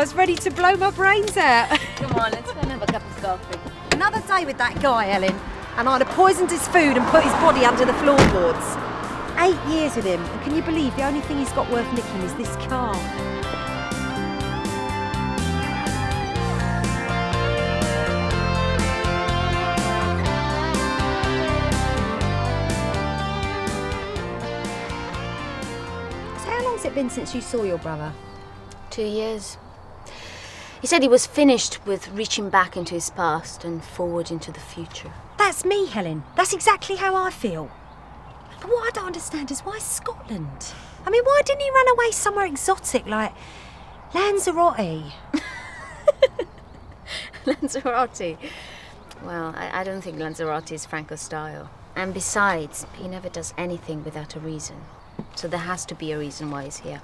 was ready to blow my brains out. Come on, let's go and have a cup of coffee. Another day with that guy, Helen, and I'd have poisoned his food and put his body under the floorboards. 8 years with him, and can you believe the only thing he's got worth nicking is this car? So how long's it been since you saw your brother? 2 years. He said he was finished with reaching back into his past and forward into the future. That's me, Helen. That's exactly how I feel. But what I don't understand is why Scotland? I mean, why didn't he run away somewhere exotic like Lanzarote? Lanzarote? Well, I don't think Lanzarote is Franco's style. And besides, he never does anything without a reason. So there has to be a reason why he's here.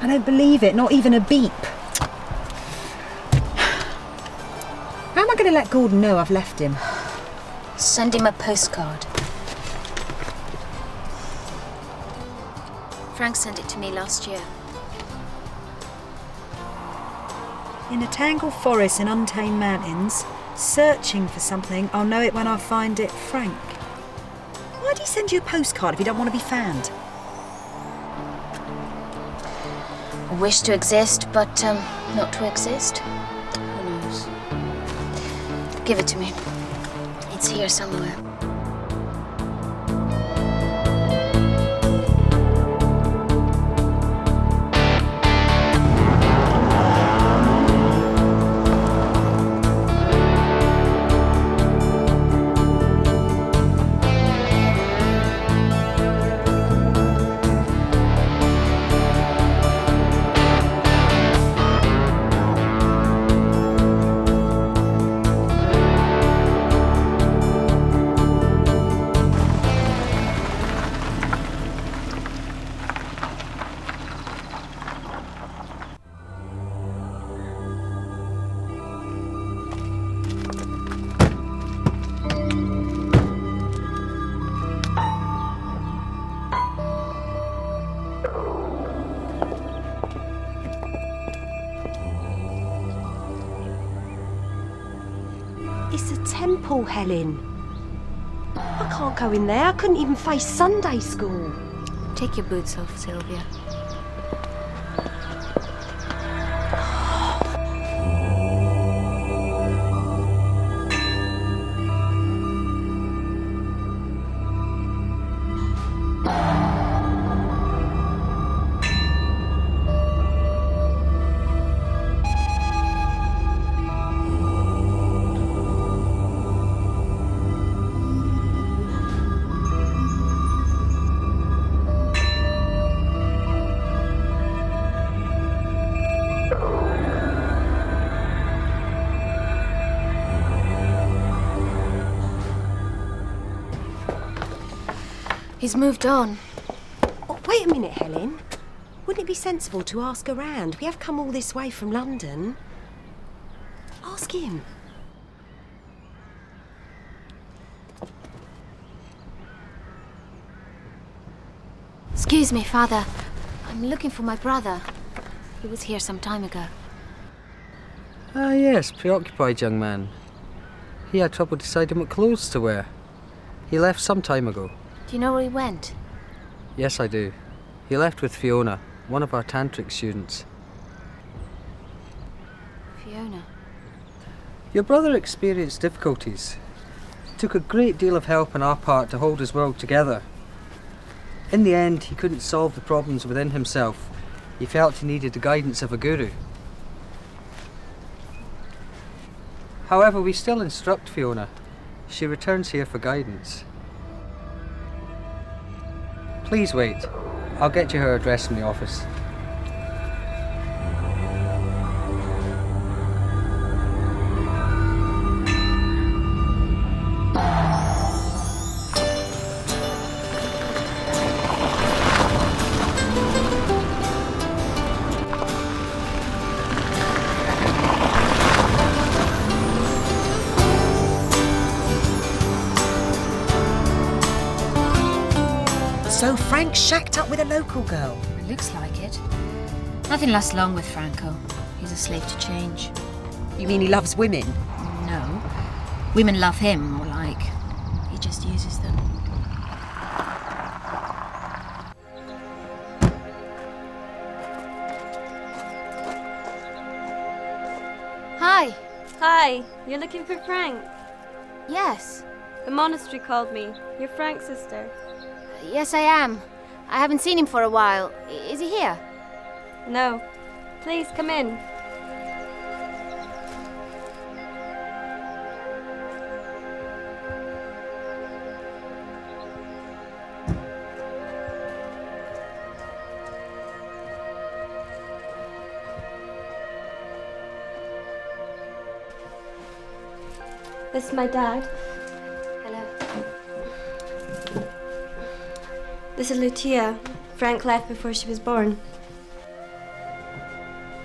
I don't believe it, not even a beep. How am I going to let Gordon know I've left him? Send him a postcard. Frank sent it to me last year. In a tangled forest and untamed mountains, searching for something, I'll know it when I find it, Frank. Why'd he send you a postcard if you don't want to be found? I wish to exist, but not to exist. Who knows? Give it to me. It's here somewhere. It's a temple, Helen. I can't go in there. I couldn't even face Sunday school. Take your boots off, Sylvia. He's moved on. Oh, wait a minute, Helen. Wouldn't it be sensible to ask around? We have come all this way from London. Ask him. Excuse me, Father. I'm looking for my brother. He was here some time ago. Ah, yes, preoccupied young man. He had trouble deciding what clothes to wear. He left some time ago. Do you know where he went? Yes, I do. He left with Fiona, one of our tantric students. Fiona? Your brother experienced difficulties. It took a great deal of help on our part to hold his world together. In the end, he couldn't solve the problems within himself. He felt he needed the guidance of a guru. However, we still instruct Fiona. She returns here for guidance. Please wait. I'll get you her address from the office. So Frank's shacked up with a local girl. It looks like it. Nothing lasts long with Franco. He's a slave to change. You mean he loves women? No. Women love him, more like. He just uses them. Hi. Hi, you're looking for Frank? Yes. The monastery called me. You're Frank's sister. Yes, I am. I haven't seen him for a while. Is he here? No. Please come in. This is my dad. Hello. This is Lucia. Frank left before she was born.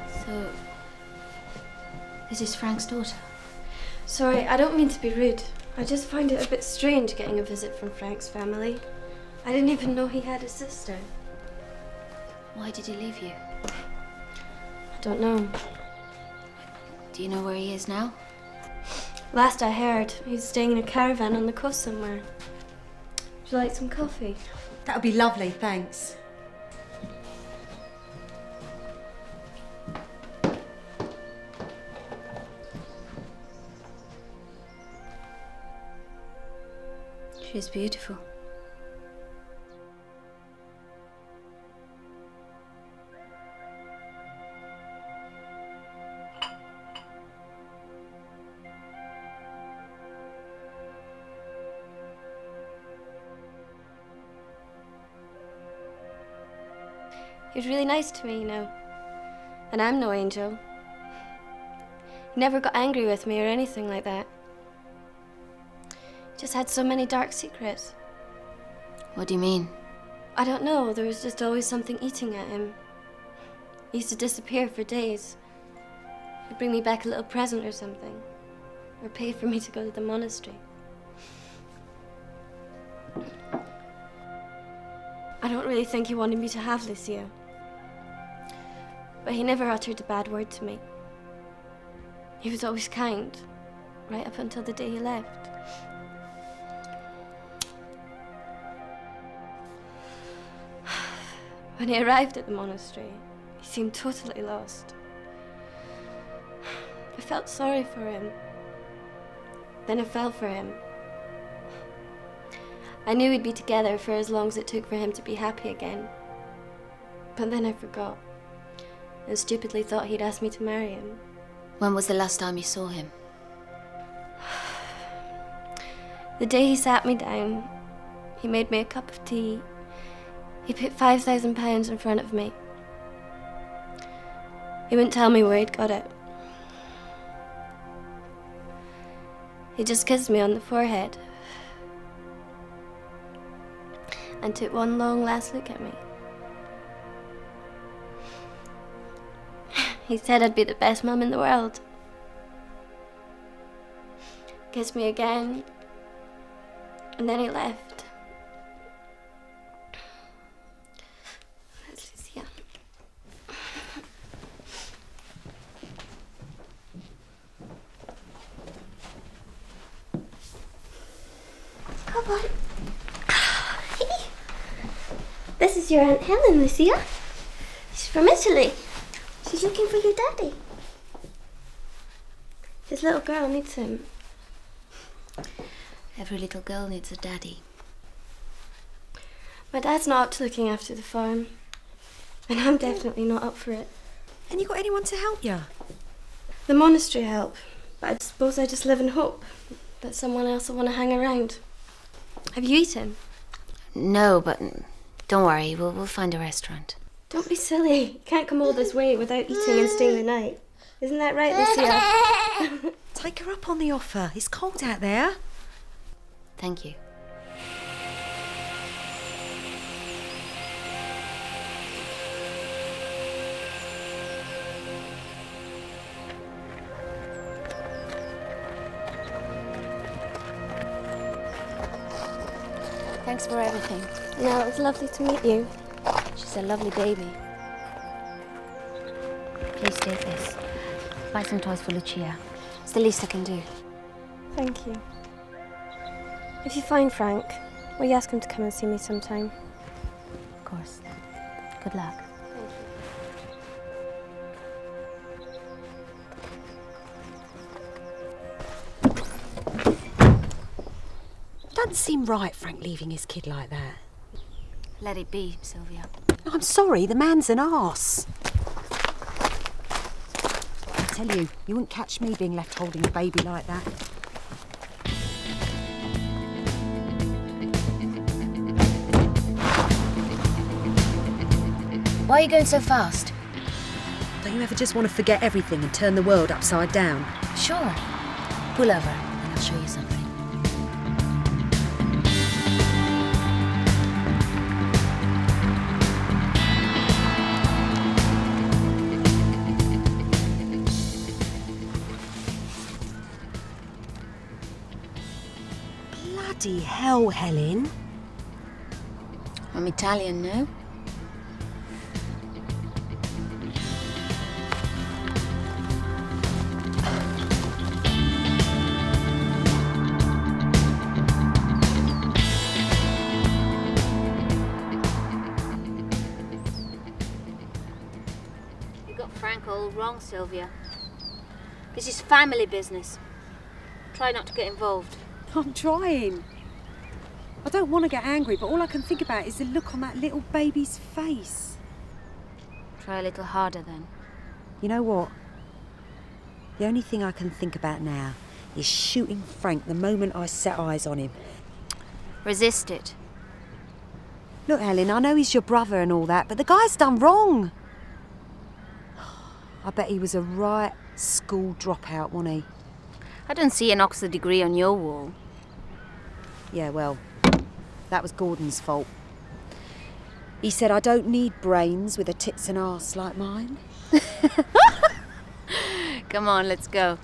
So, this is Frank's daughter? Sorry, I don't mean to be rude. I just find it a bit strange getting a visit from Frank's family. I didn't even know he had a sister. Why did he leave you? I don't know. Do you know where he is now? Last I heard, he's staying in a caravan on the coast somewhere. Would you like some coffee? That would be lovely, thanks. She's beautiful. He was really nice to me, you know. And I'm no angel. He never got angry with me or anything like that. He just had so many dark secrets. What do you mean? I don't know, there was just always something eating at him. He used to disappear for days. He'd bring me back a little present or something. Or pay for me to go to the monastery. I don't really think he wanted me to have Lucia. But he never uttered a bad word to me. He was always kind, right up until the day he left. When he arrived at the monastery, he seemed totally lost. I felt sorry for him. Then I fell for him. I knew we'd be together for as long as it took for him to be happy again. But then I forgot. And stupidly thought he'd asked me to marry him. When was the last time you saw him? The day he sat me down, he made me a cup of tea. He put £5,000 in front of me. He wouldn't tell me where he'd got it. He just kissed me on the forehead and took one long last look at me. He said I'd be the best mum in the world. Kissed me again, and then he left. Where's Lucia? Come on. Hey. This is your Aunt Helen, Lucia. She's from Italy. She's looking for your daddy. This little girl needs him. Every little girl needs a daddy. My dad's not up to looking after the farm. And I'm definitely not up for it. And you got anyone to help you? The monastery help. But I suppose I just live in hope that someone else will want to hang around. Have you eaten? No, but don't worry. We'll find a restaurant. Don't be silly. You can't come all this way without eating and staying the night. Isn't that right, Lucia? Take her up on the offer. It's cold out there. Thank you. Thanks for everything. No, it was lovely to meet you. She's a lovely baby. Please take this. Buy some toys for Lucia. It's the least I can do. Thank you. If you find Frank, will you ask him to come and see me sometime? Of course. Good luck. Doesn't seem right, Frank leaving his kid like that. Let it be, Sylvia. I'm sorry, the man's an arse. I tell you, you wouldn't catch me being left holding a baby like that. Why are you going so fast? Don't you ever just want to forget everything and turn the world upside down? Sure. Pull over and I'll show you something. Bloody hell, Helen. I'm Italian, no? You got Frank all wrong, Sylvia. This is family business. Try not to get involved. I'm trying. I don't want to get angry, but all I can think about is the look on that little baby's face. Try a little harder then. You know what? The only thing I can think about now is shooting Frank the moment I set eyes on him. Resist it. Look, Helen, I know he's your brother and all that, but the guy's done wrong. I bet he was a right school dropout, wasn't he? I don't see an Oxford degree on your wall. Yeah, well, that was Gordon's fault. He said I don't need brains with a tits and arse like mine. Come on, let's go.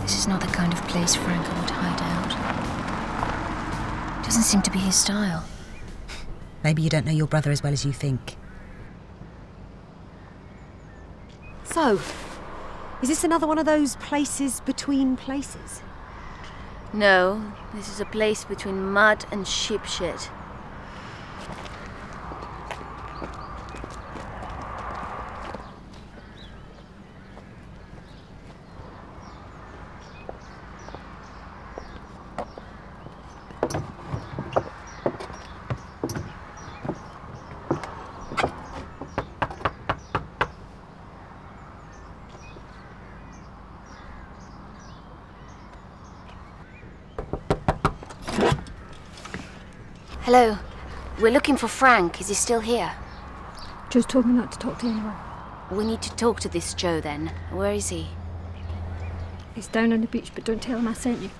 This is not the kind of place Frank would hide out. Doesn't seem to be his style. Maybe you don't know your brother as well as you think. So, is this another one of those places between places? No, this is a place between mud and sheep shit. Hello. We're looking for Frank. Is he still here? Just told me not to talk to anyone. We need to talk to this Joe then. Where is he? He's down on the beach, but don't tell him I sent you.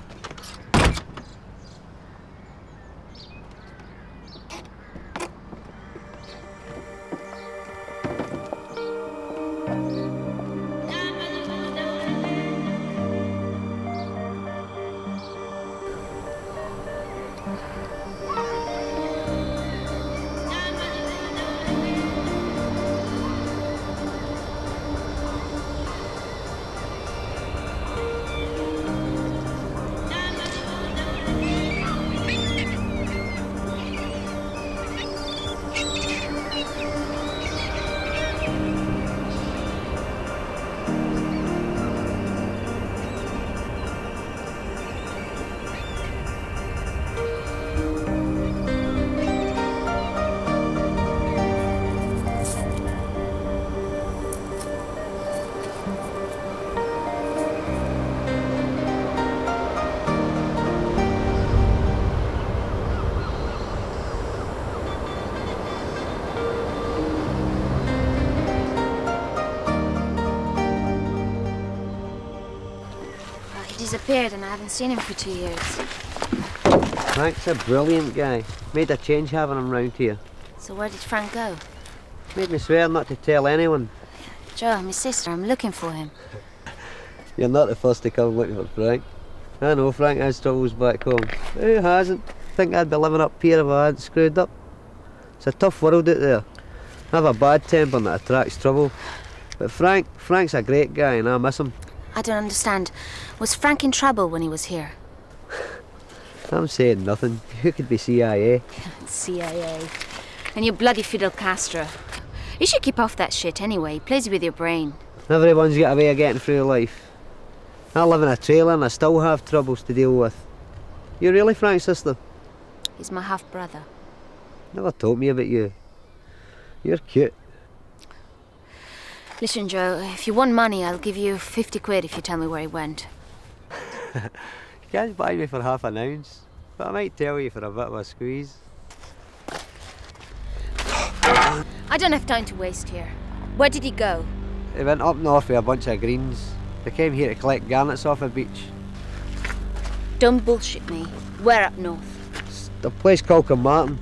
disappeared and I haven't seen him for 2 years. Frank's a brilliant guy. Made a change having him round here. So where did Frank go? Made me swear not to tell anyone. Joe, my sister, I'm looking for him. You're not the first to come looking for Frank. I know Frank has troubles back home. Who hasn't? Think I'd be living up here if I hadn't screwed up. It's a tough world out there. I have a bad temper and it attracts trouble. But Frank's a great guy and I miss him. I don't understand. Was Frank in trouble when he was here? I'm saying nothing. You could be CIA. CIA. And you bloody Fidel Castro. You should keep off that shit anyway. It plays with your brain. Everyone's got a way of getting through life. I live in a trailer and I still have troubles to deal with. You really Frank's sister? He's my half-brother. Never told me about you. You're cute. Listen, Joe, if you want money, I'll give you 50 quid if you tell me where he went. You can't buy me for half an ounce, but I might tell you for a bit of a squeeze. I don't have time to waste here. Where did he go? He went up north with a bunch of greens. They came here to collect garnets off the beach. Don't bullshit me. Where up north? It's a place called Carmarthen.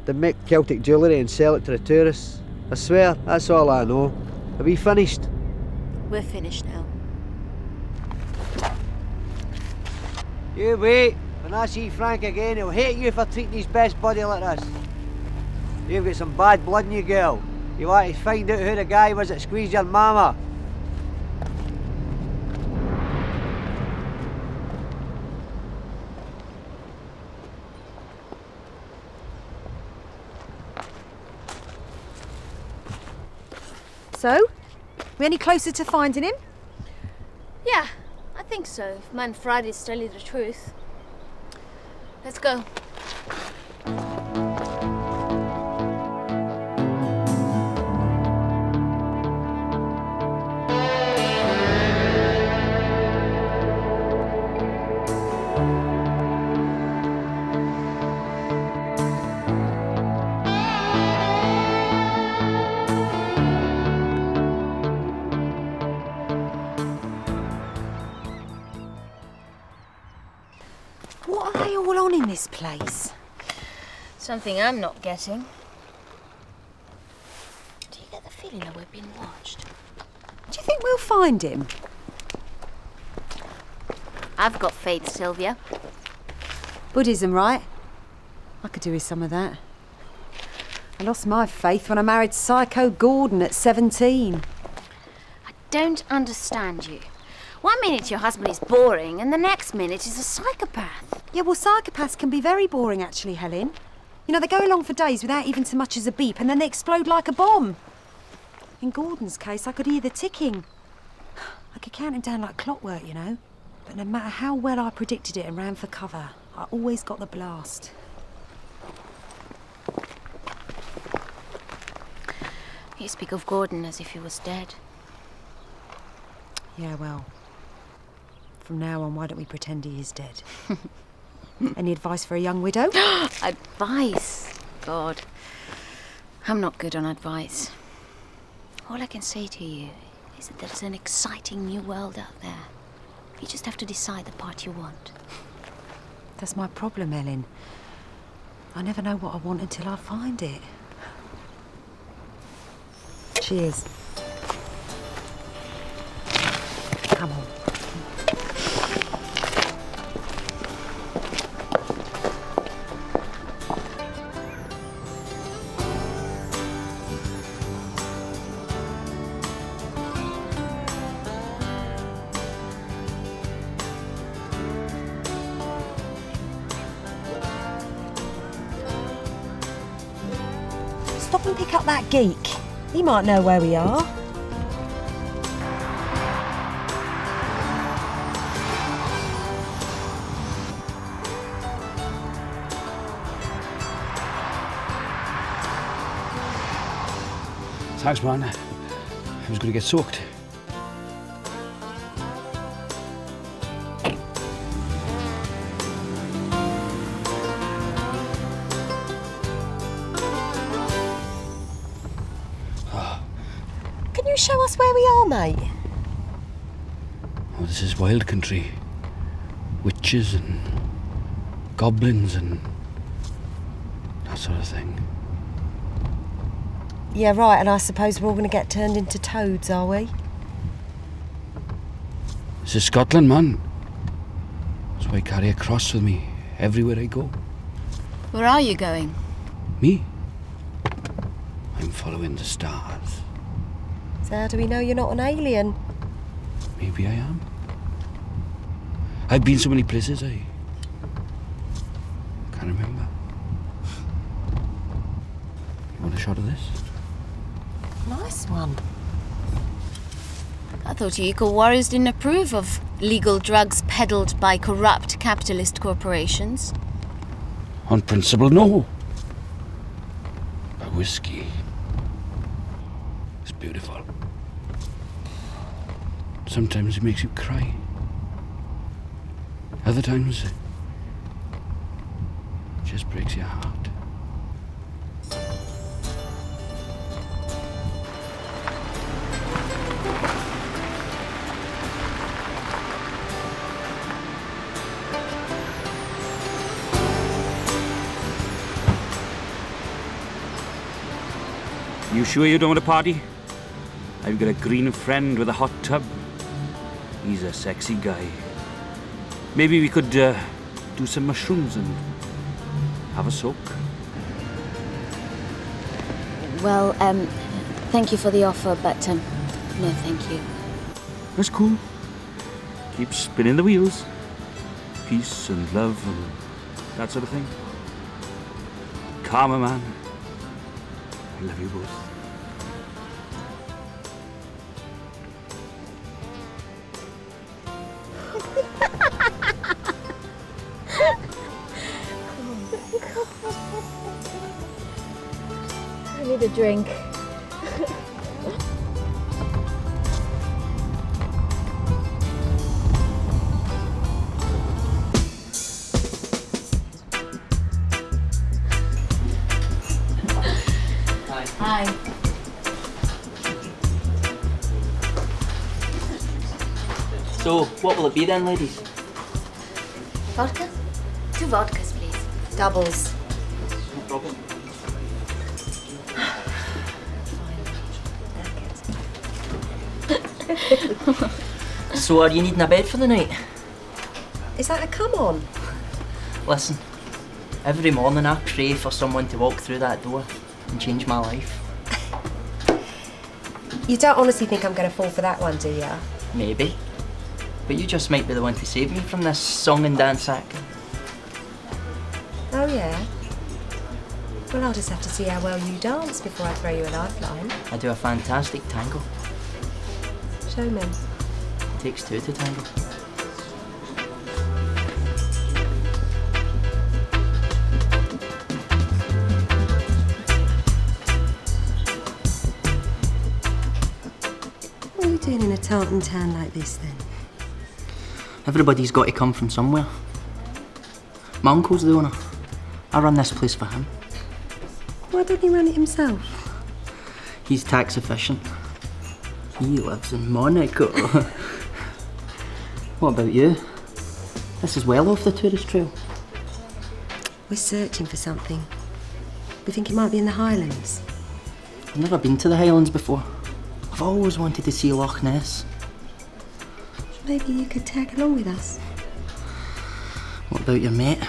They make Celtic jewellery and sell it to the tourists. I swear, that's all I know. Are we finished? We're finished now. You wait. When I see Frank again, he'll hate you for treating his best buddy like this. You've got some bad blood in you, girl. You want to find out who the guy was that squeezed your mama. So, we any closer to finding him? Yeah, I think so. If Man Friday's telling the truth. Let's go. What are they all on in this place? Something I'm not getting. Do you get the feeling that we're being watched? Do you think we'll find him? I've got faith, Sylvia. Buddhism, right? I could do with some of that. I lost my faith when I married Psycho Gordon at 17. I don't understand you. 1 minute your husband is boring and the next minute he's a psychopath. Yeah, well, psychopaths can be very boring, actually, Helen. You know, they go along for days without even so much as a beep and then they explode like a bomb. In Gordon's case, I could hear the ticking. I could count him down like clockwork, you know. But no matter how well I predicted it and ran for cover, I always got the blast. You speak of Gordon as if he was dead. Yeah, well, from now on, why don't we pretend he is dead? Any advice for a young widow? Advice? God, I'm not good on advice. All I can say to you is that there's an exciting new world out there. You just have to decide the part you want. That's my problem, Ellen. I never know what I want until I find it. Cheers. Come on. Stop and pick up that geek. He might know where we are. Thanks, man. I was going to get soaked. Can you show us where we are, mate? Oh, this is wild country. witches and goblins and that sort of thing. Yeah, right, and I suppose we're all going to get turned into toads, are we? This is Scotland, man. That's why I carry a cross with me everywhere I go. Where are you going? Me? I'm following the stars. So how do we know you're not an alien? Maybe I am. I've been so many places, I can't remember. You want a shot of this? Nice one. I thought you eco-warriors didn't approve of legal drugs peddled by corrupt capitalist corporations. On principle, no. But whiskey is beautiful. Sometimes it makes you cry. Other times, it just breaks your heart. You sure you don't want to party? I've got a green friend with a hot tub. He's a sexy guy. Maybe we could do some mushrooms and have a soak. Well, thank you for the offer, but no thank you. That's cool. Keep spinning the wheels. Peace and love and that sort of thing. Karma, man. I love you both. I need a drink. Hi. So, what will it be then, ladies? Vodka? 2 vodkas, please. Doubles. No problem. So, are you needing a bed for the night? Is that a come on? Listen, every morning I pray for someone to walk through that door and change my life. You don't honestly think I'm going to fall for that one, do you? Maybe. But you just might be the one to save me from this song and dance act. Oh, yeah? Well, I'll just have to see how well you dance before I throw you a lifeline. I do a fantastic tango. Show me. It takes 2 to tango. What are you doing in a tartan town like this, then? Everybody's got to come from somewhere. My uncle's the owner. I run this place for him. Why don't he run it himself? He's tax efficient. He lives in Monaco. What about you? This is well off the tourist trail. We're searching for something. We think it might be in the Highlands. I've never been to the Highlands before. I've always wanted to see Loch Ness. Maybe you could tag along with us. What about your mate?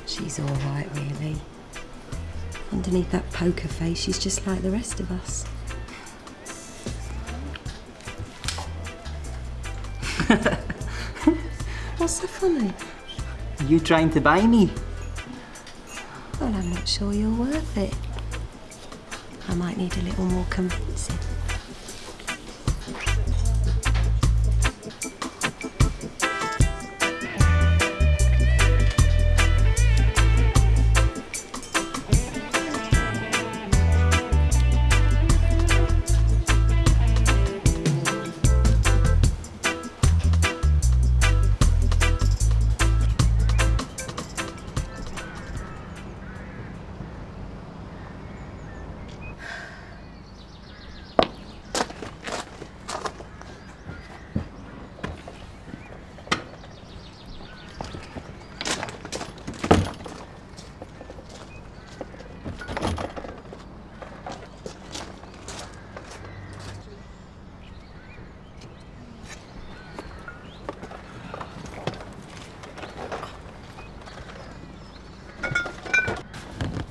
She's all right, really. Underneath that poker face, she's just like the rest of us. What's so funny? Are you trying to buy me? Well, I'm not sure you're worth it. I might need a little more convincing.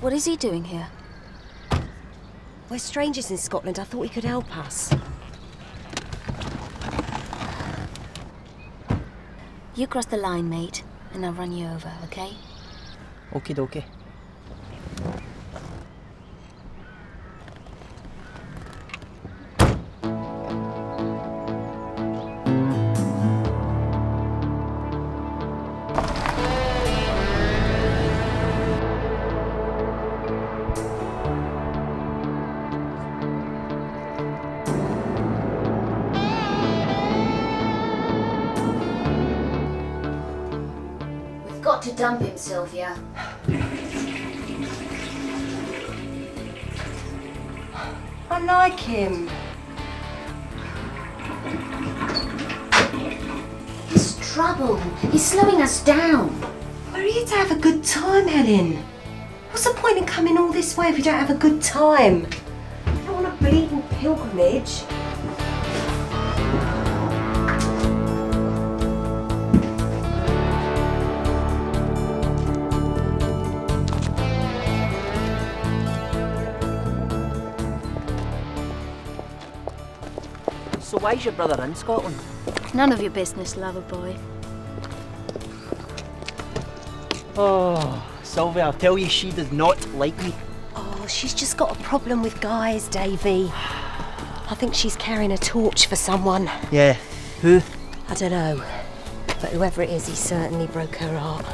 What is he doing here? We're strangers in Scotland. I thought he could help us. You cross the line, mate, and I'll run you over, okay? Okie dokie. Got to dump him, Sylvia. I like him. He's trouble. He's slowing us down. We're here to have a good time, Helen. What's the point in coming all this way if you don't have a good time? You don't want a bleeding pilgrimage. So why's your brother in Scotland? None of your business, lover boy. Oh, Sylvia, I tell you, she does not like me. Oh, she's just got a problem with guys, Davy. I think she's carrying a torch for someone. Yeah, who? I don't know. But whoever it is, he certainly broke her heart.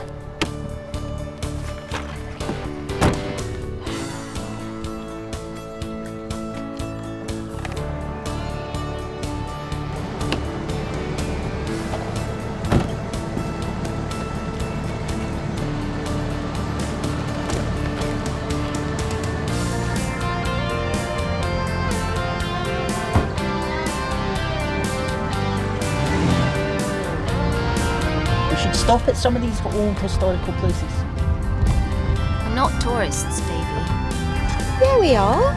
Stop at some of these old historical places. We're not tourists, Davy. There we are.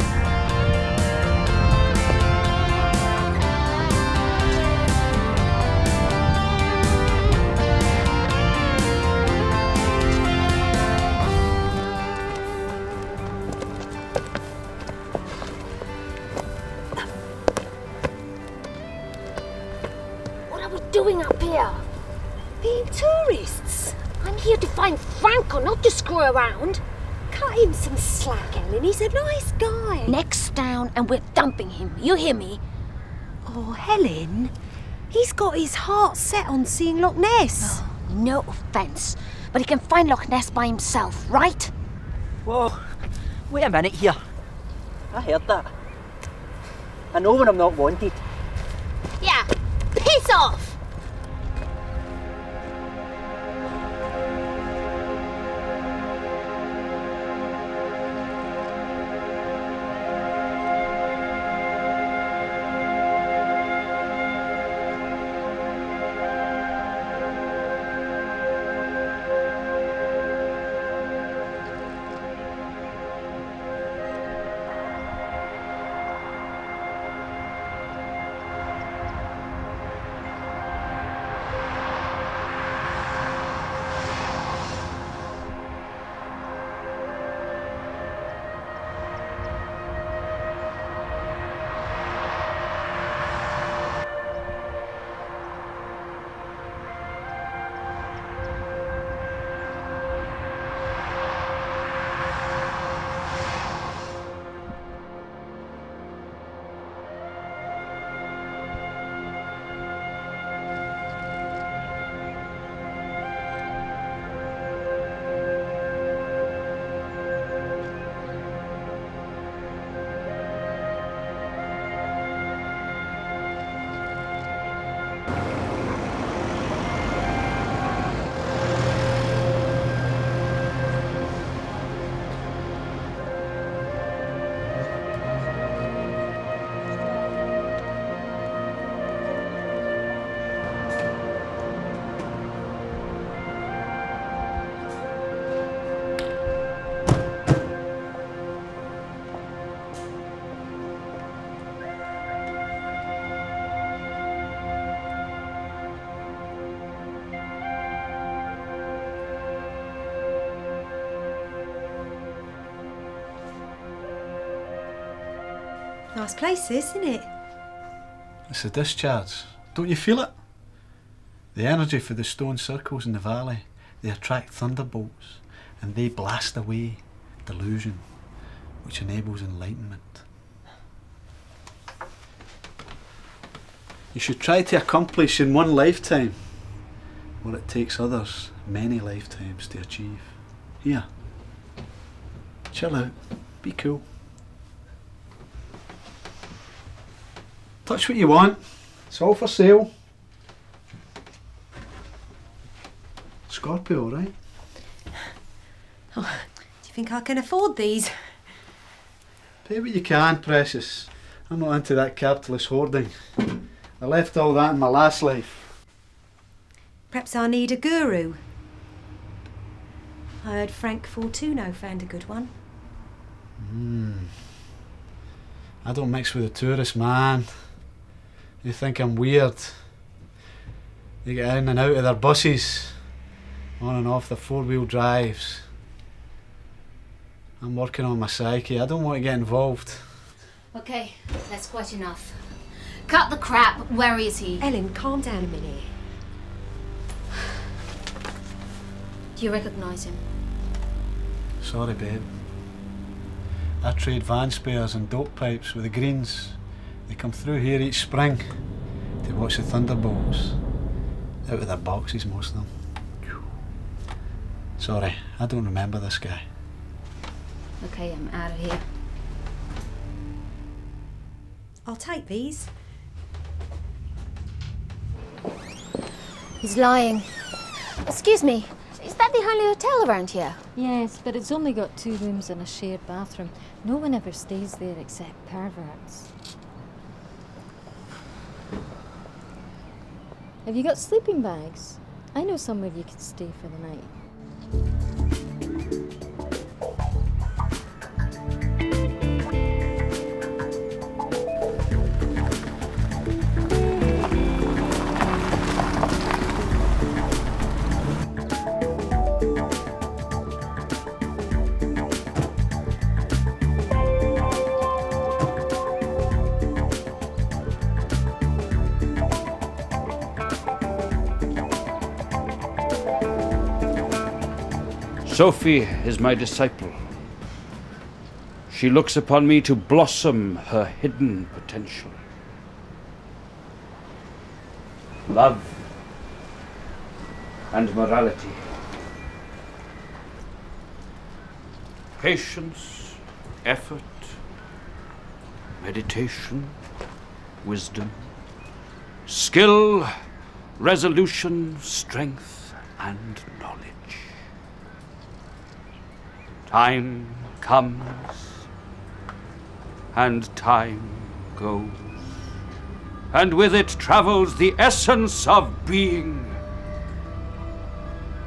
What are we doing up here? Being tourists. I'm here to find Franco, not to screw around. Cut him some slack, Ellen. He's a nice guy. Next down and we're dumping him. You hear me? Oh, Helen. He's got his heart set on seeing Loch Ness. Oh, no offence, but he can find Loch Ness by himself, right? Whoa, wait a minute here. I heard that. I know when I'm not wanted. Yeah, piss off! Nice place, this, isn't it? It's a discharge. Don't you feel it? The energy for the stone circles in the valley, they attract thunderbolts and they blast away delusion, which enables enlightenment. You should try to accomplish in one lifetime what it takes others many lifetimes to achieve. Here, chill out, be cool. Touch what you want, it's all for sale. Scorpio, right? Oh, do you think I can afford these? Pay what you can, precious. I'm not into that capitalist hoarding. I left all that in my last life. Perhaps I need a guru. I heard Frank Fortuno found a good one. I don't mix with the tourists, man. They think I'm weird. They get in and out of their buses, on and off their four-wheel drives. I'm working on my psyche. I don't want to get involved. Okay, that's quite enough. Cut the crap. Where is he? Ellen, calm down a minute. Do you recognise him? Sorry, babe. I trade van spares and dope pipes with the Greens. They come through here each spring to watch the thunderbolts. Out of their boxes, most of them. Sorry, I don't remember this guy. Okay, I'm out of here. I'll take these. He's lying. Excuse me, is that the only hotel around here? Yes, but it's only got 2 rooms and a shared bathroom. No one ever stays there except perverts. Have you got sleeping bags? I know somewhere you could stay for the night. Sophie is my disciple. She looks upon me to blossom her hidden potential. Love and morality. Patience, effort, meditation, wisdom, skill, resolution, strength, and knowledge. Time comes and time goes, and with it travels the essence of being.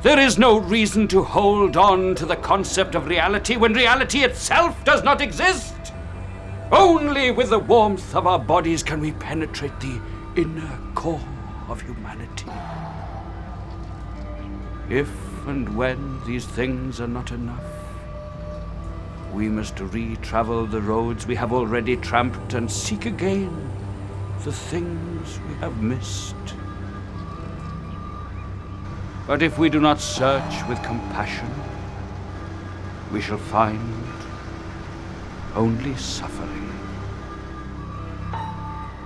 There is no reason to hold on to the concept of reality when reality itself does not exist. Only with the warmth of our bodies can we penetrate the inner core of humanity. If and when these things are not enough, we must re-travel the roads we have already tramped and seek again the things we have missed. But if we do not search with compassion, we shall find only suffering.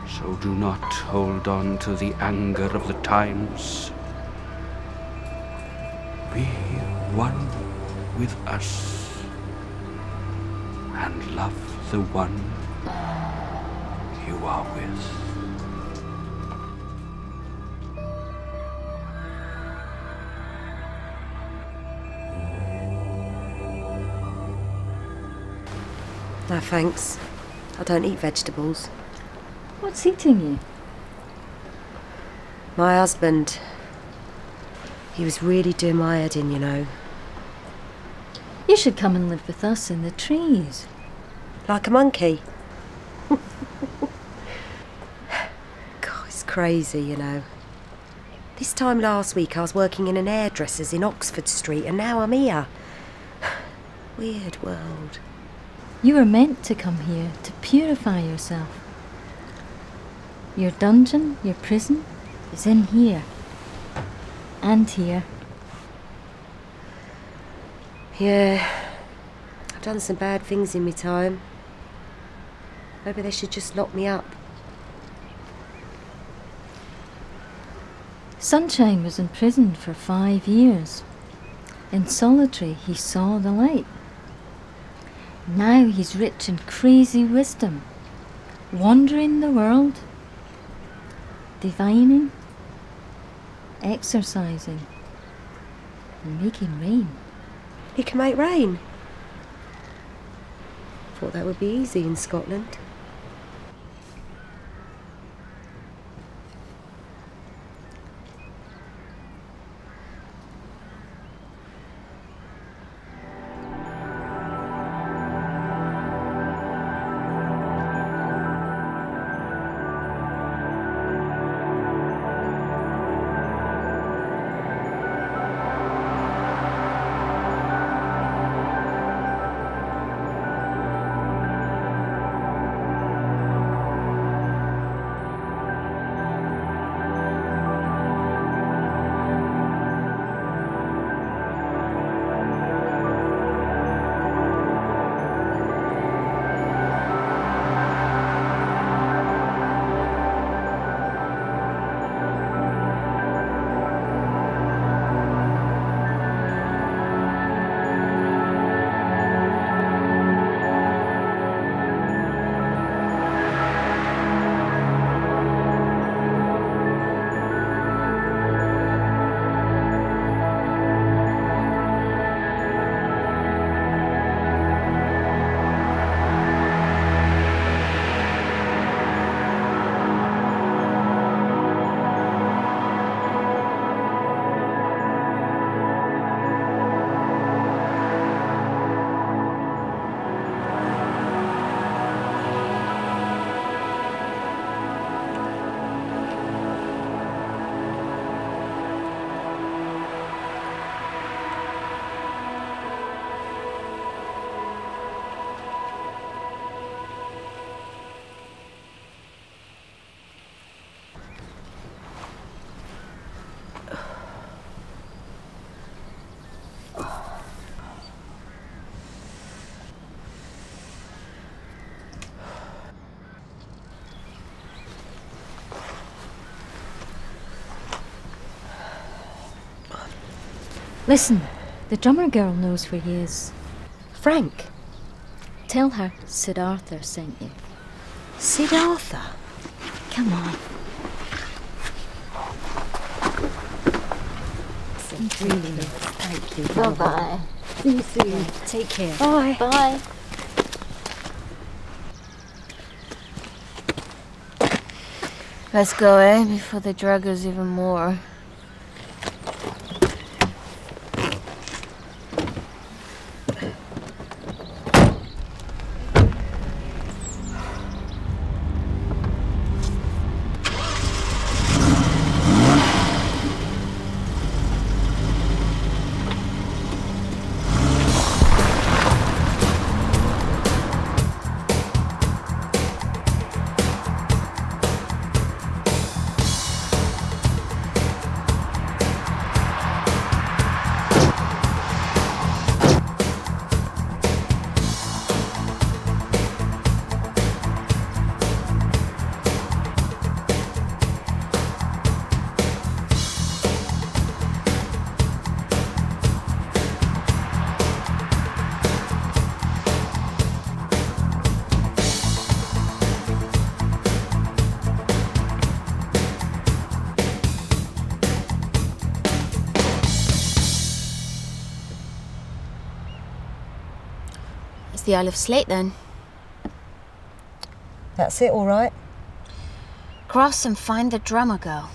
So do not hold on to the anger of the times. Be one with us and love the one you are with. No thanks. I don't eat vegetables. What's eating you? My husband. He was really doing my head in, you know. You should come and live with us in the trees. Like a monkey. God, it's crazy, you know. This time last week I was working in an hairdresser's in Oxford Street and now I'm here. Weird world. You were meant to come here to purify yourself. Your dungeon, your prison, is in here. And here. Yeah, I've done some bad things in my time. Maybe they should just lock me up. Sunshine was in prison for 5 years. In solitary, he saw the light. Now he's rich in crazy wisdom, wandering the world, divining, exercising, and making rain. He can make rain. Thought that would be easy in Scotland. Listen, the drummer girl knows where he is. Frank? Tell her Sid Arthur sent you. Sid Arthur? Come on. Really nice. Thank you. Bye-bye. See you soon. Take care. Bye. Bye. Let's go, eh? Before they drag us even more. The Isle of Slate, then. That's it, all right. Cross and find the drummer girl.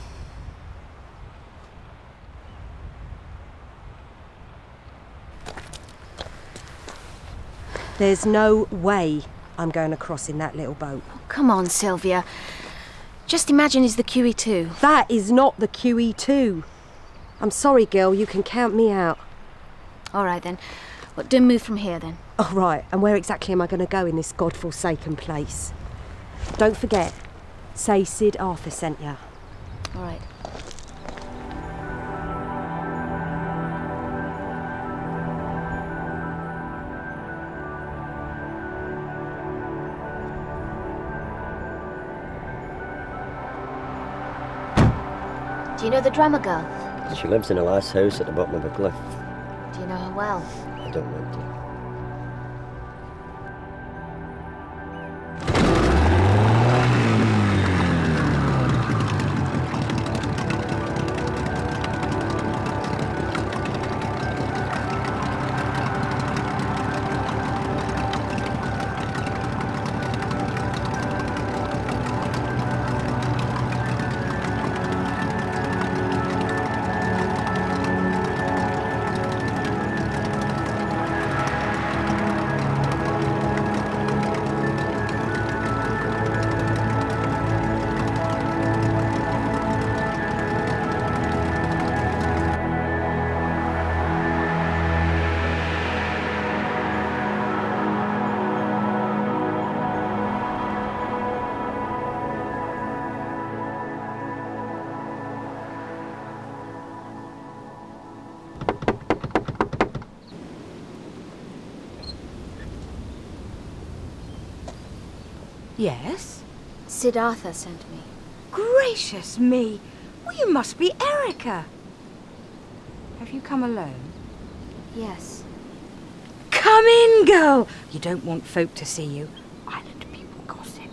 There's no way I'm going across in that little boat. Oh, come on, Sylvia. Just imagine he's the QE2. That is not the QE2. I'm sorry, girl, you can count me out. All right, then. But don't move from here then. Oh, right. And where exactly am I going to go in this godforsaken place? Don't forget, say Sid Arthur sent you. All right. Do you know the drummer girl? She lives in the last house at the bottom of the cliff. Do you know her well? I don't want to. Yes? Sid Arthur sent me. Gracious me! Well, you must be Erica. Have you come alone? Yes. Come in, girl! You don't want folk to see you. Island people gossip.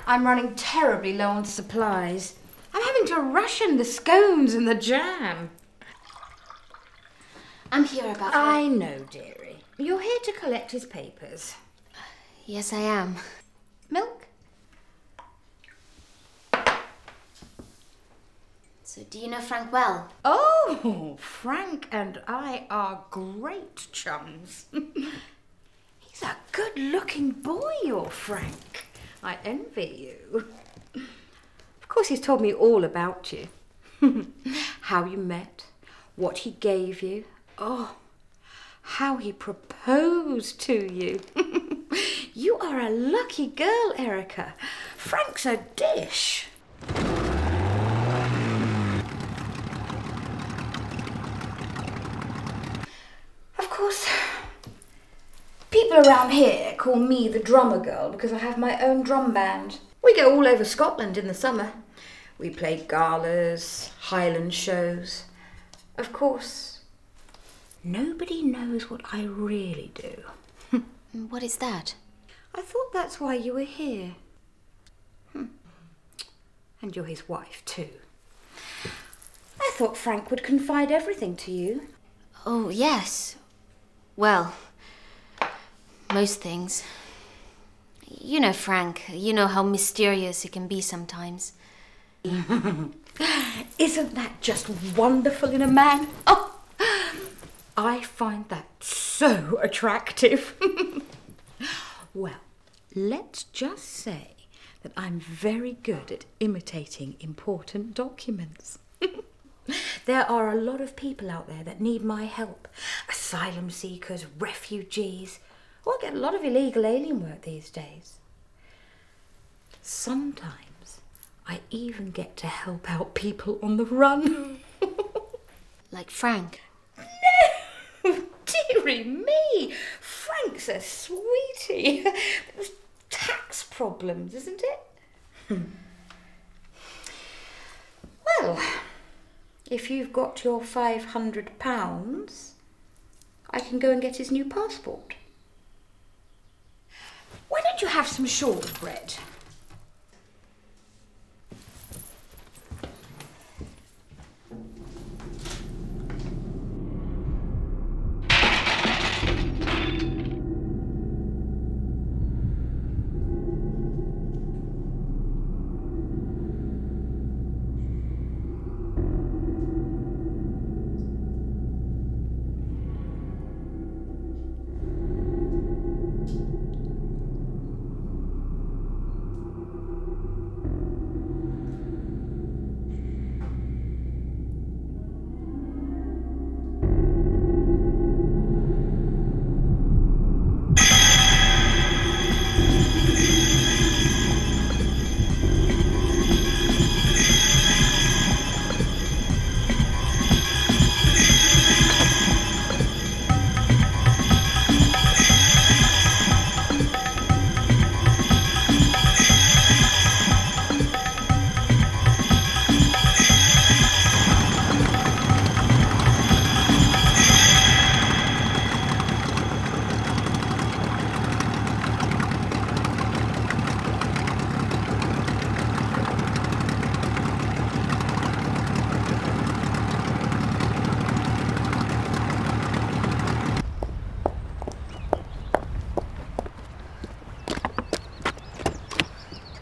I'm running terribly low on supplies. I'm having to ration the scones and the jam. I'm here about... I know, dearie. You're here to collect his papers. Yes, I am. Milk? So, do you know Frank well? Oh, Frank and I are great chums. He's a good-looking boy, your Frank. I envy you. Of course, he's told me all about you. How you met, what he gave you. Oh, how he proposed to you. You are a lucky girl, Erica. Frank's a dish. Of course, people around here call me the drummer girl because I have my own drum band. We go all over Scotland in the summer. We play galas, Highland shows. Of course, nobody knows what I really do. What is that? I thought that's why you were here. And you're his wife too. I thought Frank would confide everything to you. Oh, yes. Well, most things. You know Frank. You know how mysterious he can be sometimes. Isn't that just wonderful in a man? Oh, I find that so attractive. Well, let's just say that I'm very good at imitating important documents. There are a lot of people out there that need my help. Asylum seekers, refugees. Oh, I get a lot of illegal alien work these days. Sometimes I even get to help out people on the run. Like Frank? No! Dearie me! Frank's a sweetie. There's tax problems, isn't it? Well, if you've got your £500, I can go and get his new passport. Why don't you have some shortbread?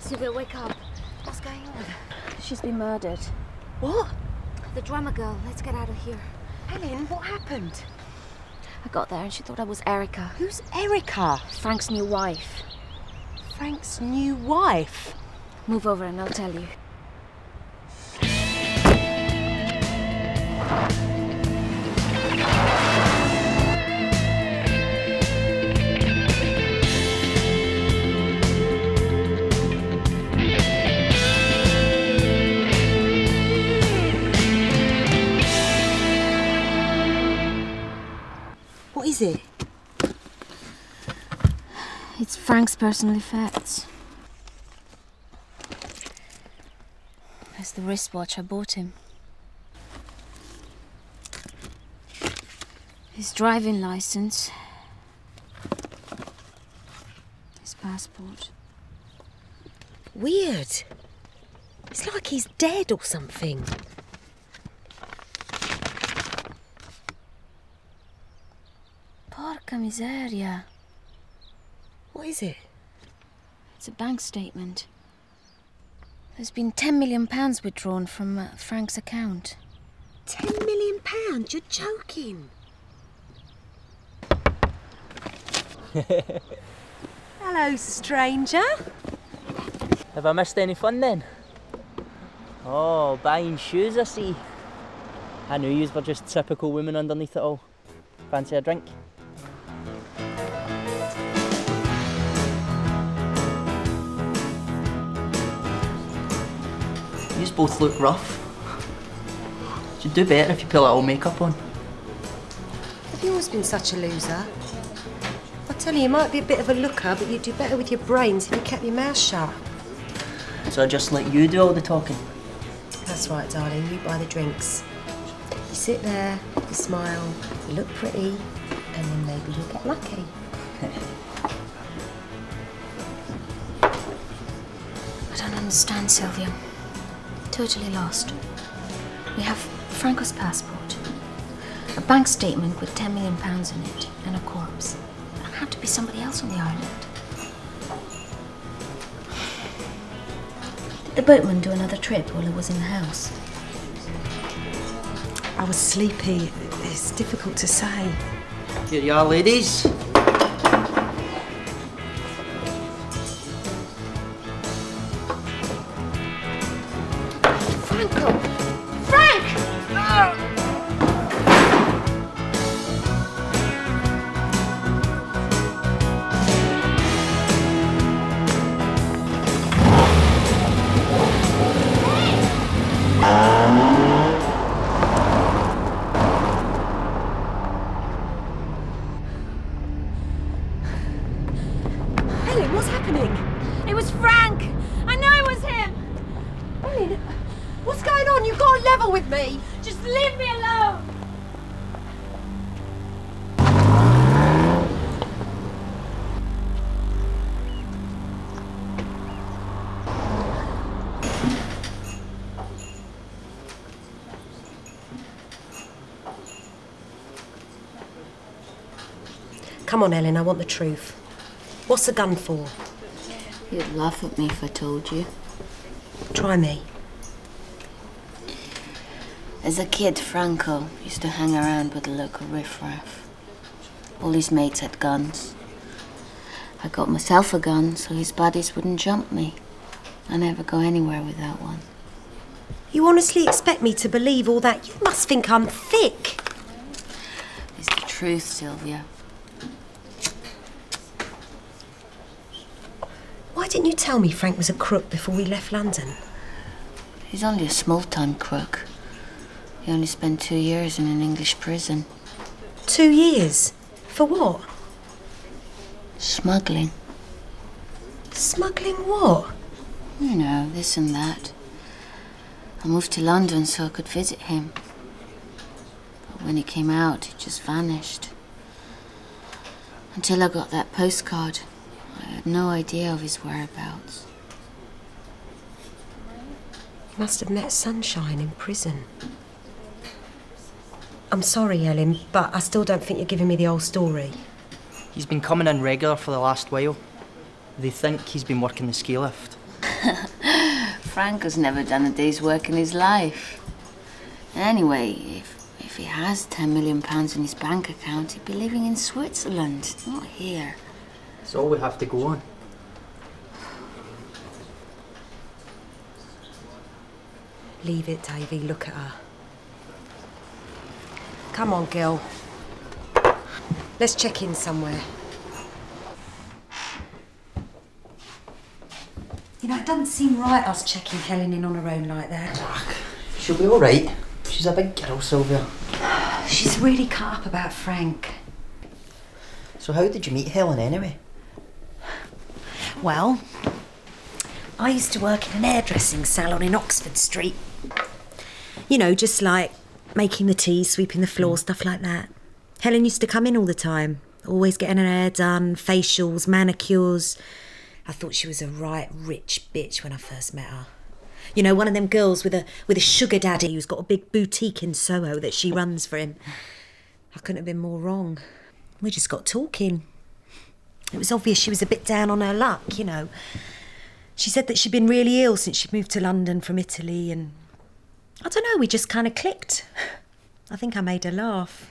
Sylvia, wake up. What's going on? She's been murdered. What? The drummer girl. Let's get out of here. Helen, what happened? I got there and she thought I was Erica. Who's Erica? Frank's new wife. Frank's new wife? Move over and I'll tell you. What is it? It's Frank's personal effects. There's the wristwatch I bought him. His driving license. His passport. Weird. It's like he's dead or something. Porca miseria. What is it? It's a bank statement. There's been £10 million withdrawn from Frank's account. £10 million? You're joking. Hello, stranger. Have I missed any fun then? Oh, buying shoes, I see. I knew yous were just typical women underneath it all. Fancy a drink? Yous both look rough. You'd do better if you put a little makeup on. Have you always been such a loser? I tell you, you might be a bit of a looker, but you'd do better with your brains if you kept your mouth shut. So I just let you do all the talking? That's right, darling. You buy the drinks. You sit there, you smile, you look pretty, and then maybe you'll get lucky. I don't understand, Sylvia. Totally lost. We have Franco's passport, a bank statement with £10 million in it, and a corpse. There had to be somebody else on the island. Did the boatman do another trip while he was in the house? I was sleepy. It's difficult to say. Here you are, ladies. Franco! Frank! Helen, what's happening? It was Frank! I know it was him! Helen, what's going on? You've got to level with me. Just leave me alone! Come on, Ellen, I want the truth. What's the gun for? You'd laugh at me if I told you. Try me. As a kid, Franco used to hang around with the local riffraff. All his mates had guns. I got myself a gun so his buddies wouldn't jump me. I never go anywhere without one. You honestly expect me to believe all that? You must think I'm thick. It's the truth, Sylvia. Why didn't you tell me Frank was a crook before we left London? He's only a small-time crook. He only spent 2 years in an English prison. 2 years? For what? Smuggling. Smuggling what? You know, this and that. I moved to London so I could visit him. But when he came out, he just vanished. Until I got that postcard, I had no idea of his whereabouts. You must have met Sunshine in prison. I'm sorry, Ellen, but I still don't think you're giving me the whole story. He's been coming in regular for the last while. They think he's been working the ski lift. Frank has never done a day's work in his life. Anyway, if he has £10 million in his bank account, he'd be living in Switzerland, not here. That's all we have to go on. Leave it, Davy. Look at her. Come on, Gil. Let's check in somewhere. You know, it doesn't seem right us checking Helen in on her own like that. She'll be all right. She's a big girl, Sylvia. She's really cut up about Frank. So how did you meet Helen anyway? Well, I used to work in an hairdressing salon in Oxford Street. You know, just like making the tea, sweeping the floor, stuff like that. Helen used to come in all the time, always getting her hair done, facials, manicures. I thought she was a right rich bitch when I first met her. You know, one of them girls with a sugar daddy who's got a big boutique in Soho that she runs for him. I couldn't have been more wrong. We just got talking. It was obvious she was a bit down on her luck, you know. She said that she'd been really ill since she'd moved to London from Italy, and I don't know, we just kind of clicked. I think I made her laugh.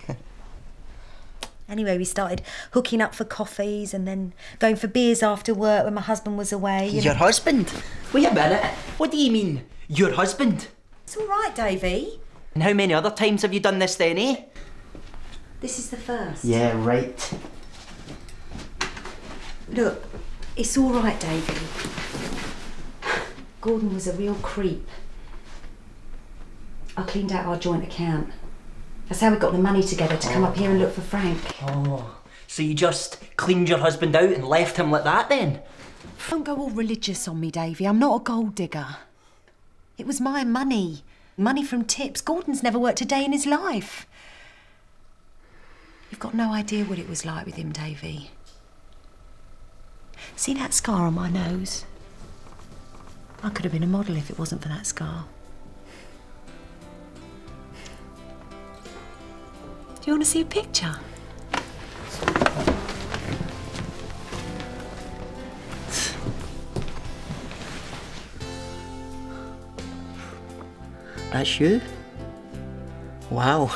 Anyway, we started hooking up for coffees and then going for beers after work when my husband was away. Your husband? Wait a minute. What do you mean, your husband? It's all right, Davy. And how many other times have you done this then, eh? This is the first. Yeah, right. Look, it's all right, Davy. Gordon was a real creep. I cleaned out our joint account. That's how we got the money together to come up here and look for Frank. Oh, so you just cleaned your husband out and left him like that then? Don't go all religious on me, Davy. I'm not a gold digger. It was my money. Money from tips. Gordon's never worked a day in his life. You've got no idea what it was like with him, Davy. See that scar on my nose? I could have been a model if it wasn't for that scar. Do you want to see a picture? That's you? Wow.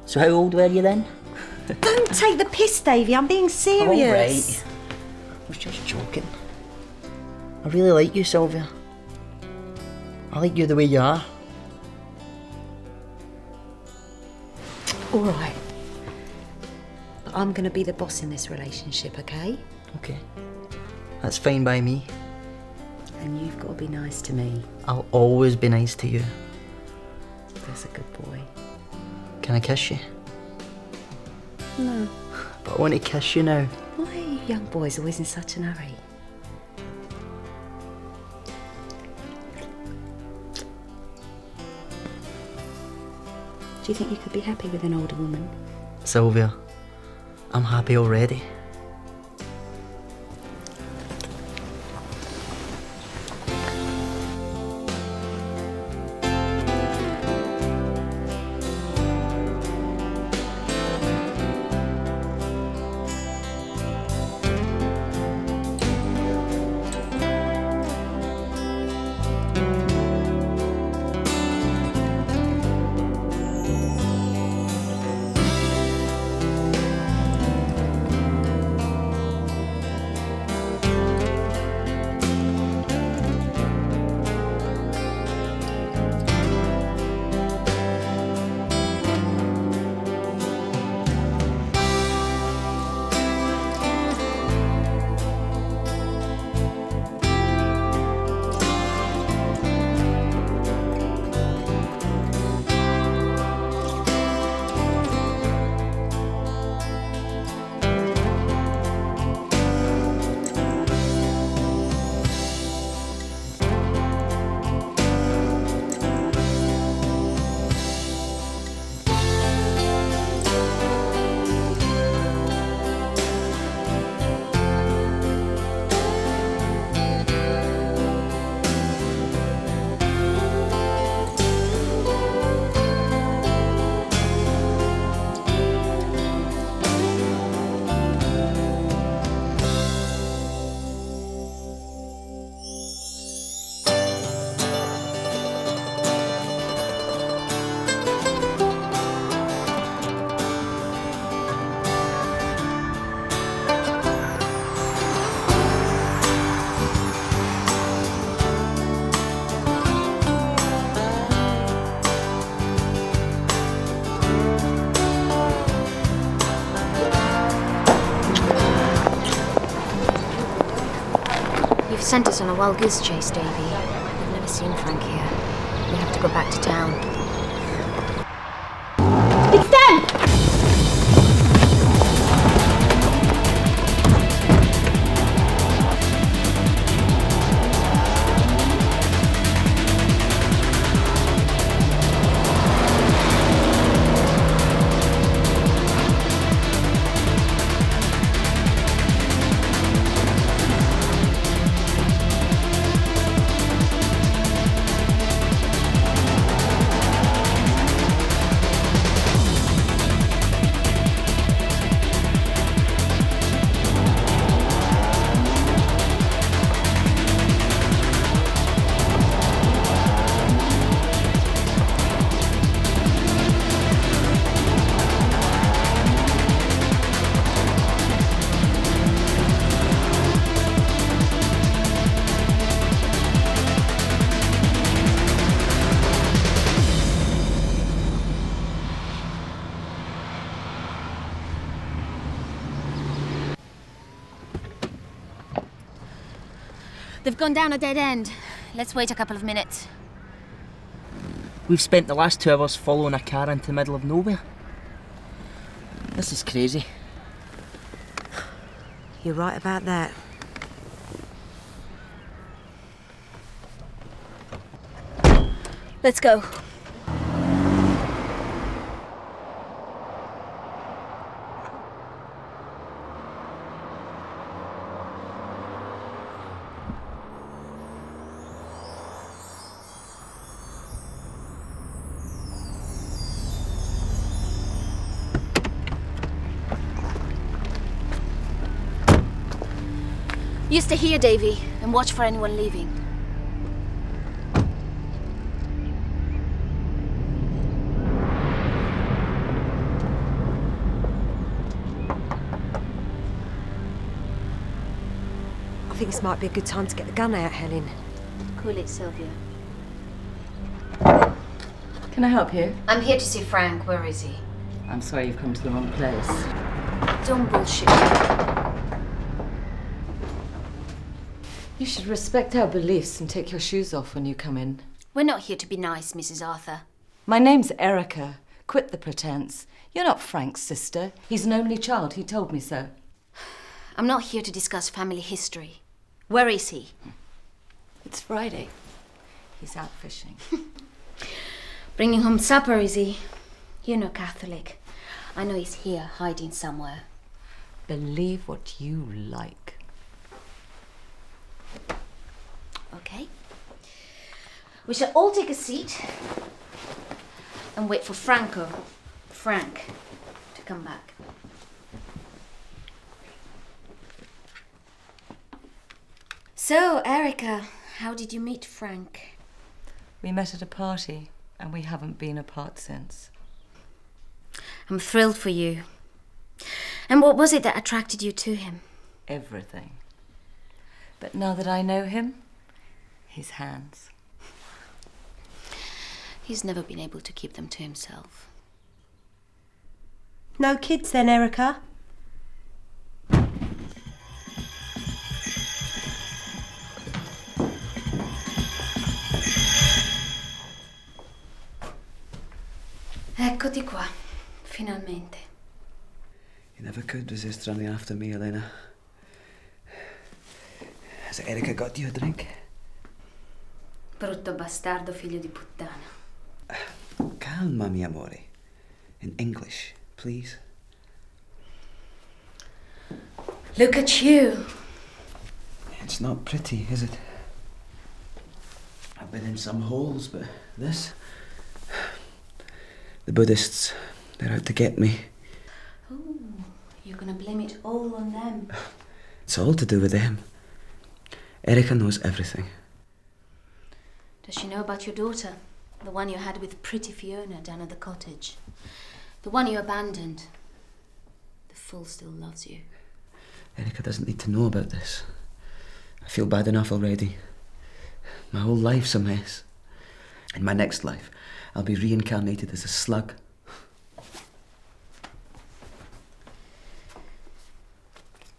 So how old were you then? Don't take the piss, Davy. I'm being serious. All right. I was just joking. I really like you, Sylvia. I like you the way you are. All right. But I'm going to be the boss in this relationship, okay? Okay. That's fine by me. And you've got to be nice to me. I'll always be nice to you. That's a good boy. Can I kiss you? No. But I want to kiss you now. Why are you young boys always in such a hurry? Do you think you could be happy with an older woman? Sylvia, I'm happy already. They've sent us on a wild goose chase, Davy. We've never seen Frank here. We have to go back to town. It's them! They've gone down a dead end. Let's wait a couple of minutes. We've spent the last 2 hours following a car into the middle of nowhere. This is crazy. You're right about that. Let's go. You stay here, Davy, and watch for anyone leaving. I think this might be a good time to get the gun out, Helen. Cool it, Sylvia. Can I help you? I'm here to see Frank. Where is he? I'm sorry you've come to the wrong place. Don't bullshit. You should respect our beliefs and take your shoes off when you come in. We're not here to be nice, Mrs. Arthur. My name's Erica. Quit the pretense. You're not Frank's sister. He's an only child. He told me so. I'm not here to discuss family history. Where is he? It's Friday. He's out fishing. Bringing home supper, is he? You're no Catholic. I know he's here, hiding somewhere. Believe what you like. Okay. We shall all take a seat and wait for Frank, to come back. So, Erica, how did you meet Frank? We met at a party, and we haven't been apart since. I'm thrilled for you. And what was it that attracted you to him? Everything. But now that I know him, his hands. He's never been able to keep them to himself. No kids then, Erica? Eccoti qua, finalmente. You never could resist running after me, Elena. Has Erica got you a drink? Brutto bastardo figlio di puttana. Calma, mi amore. In English, please. Look at you. It's not pretty, is it? I've been in some holes, but this... The Buddhists, they're out to get me. Oh, you're gonna blame it all on them. It's all to do with them. Erica knows everything. Does she know about your daughter? The one you had with pretty Fiona down at the cottage. The one you abandoned. The fool still loves you. Erica doesn't need to know about this. I feel bad enough already. My whole life's a mess. In my next life, I'll be reincarnated as a slug.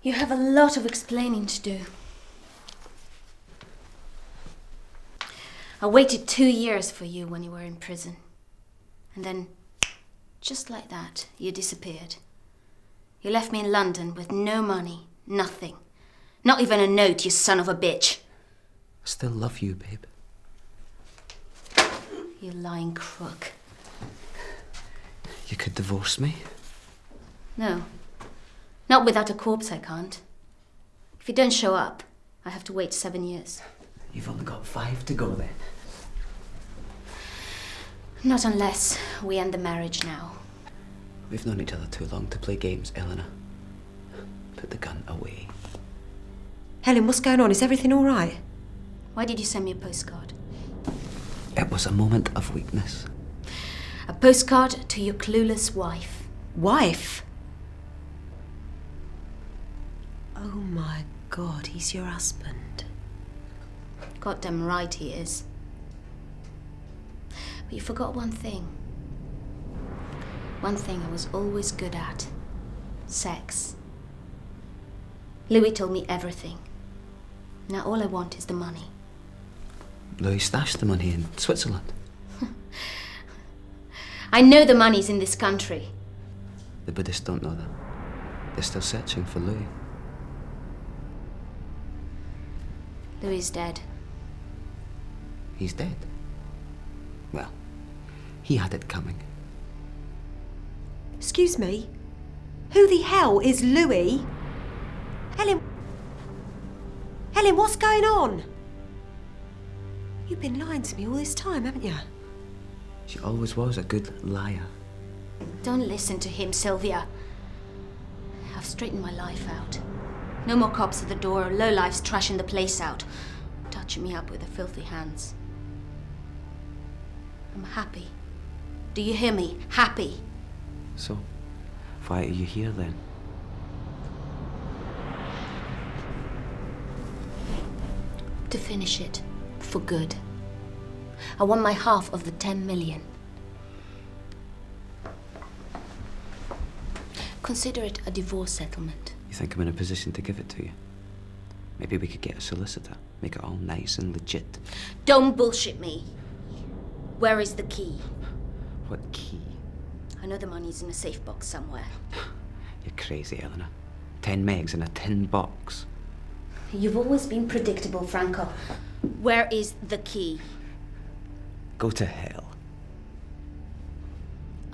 You have a lot of explaining to do. I waited 2 years for you when you were in prison. And then, just like that, you disappeared. You left me in London with no money, nothing. Not even a note, you son of a bitch. I still love you, babe. You lying crook. You could divorce me? No. Not without a corpse, I can't. If you don't show up, I have to wait 7 years. You've only got 5 to go then. Not unless we end the marriage now. We've known each other too long to play games, Eleanor. Put the gun away. Helen, what's going on? Is everything all right? Why did you send me a postcard? It was a moment of weakness. A postcard to your clueless wife. Wife? Oh my God, he's your husband. Goddamn right he is. But you forgot one thing. One thing I was always good at. Sex. Louis told me everything. Now all I want is the money. Louis stashed the money in Switzerland. I know the money's in this country. The Buddhists don't know that. They're still searching for Louis. Louis is dead. He's dead. Well, he had it coming. Excuse me? Who the hell is Louis? Helen... Helen, what's going on? You've been lying to me all this time, haven't you? She always was a good liar. Don't listen to him, Sylvia. I've straightened my life out. No more cops at the door or lowlifes trashing the place out, touching me up with their filthy hands. I'm happy. Do you hear me? Happy. So, why are you here then? To finish it. For good. I want my half of the 10 million. Consider it a divorce settlement. You think I'm in a position to give it to you? Maybe we could get a solicitor, make it all nice and legit. Don't bullshit me. Where is the key? What key? I know the money's in a safe box somewhere. You're crazy, Eleanor. 10 megs in a tin box. You've always been predictable, Franco. Where is the key? Go to hell.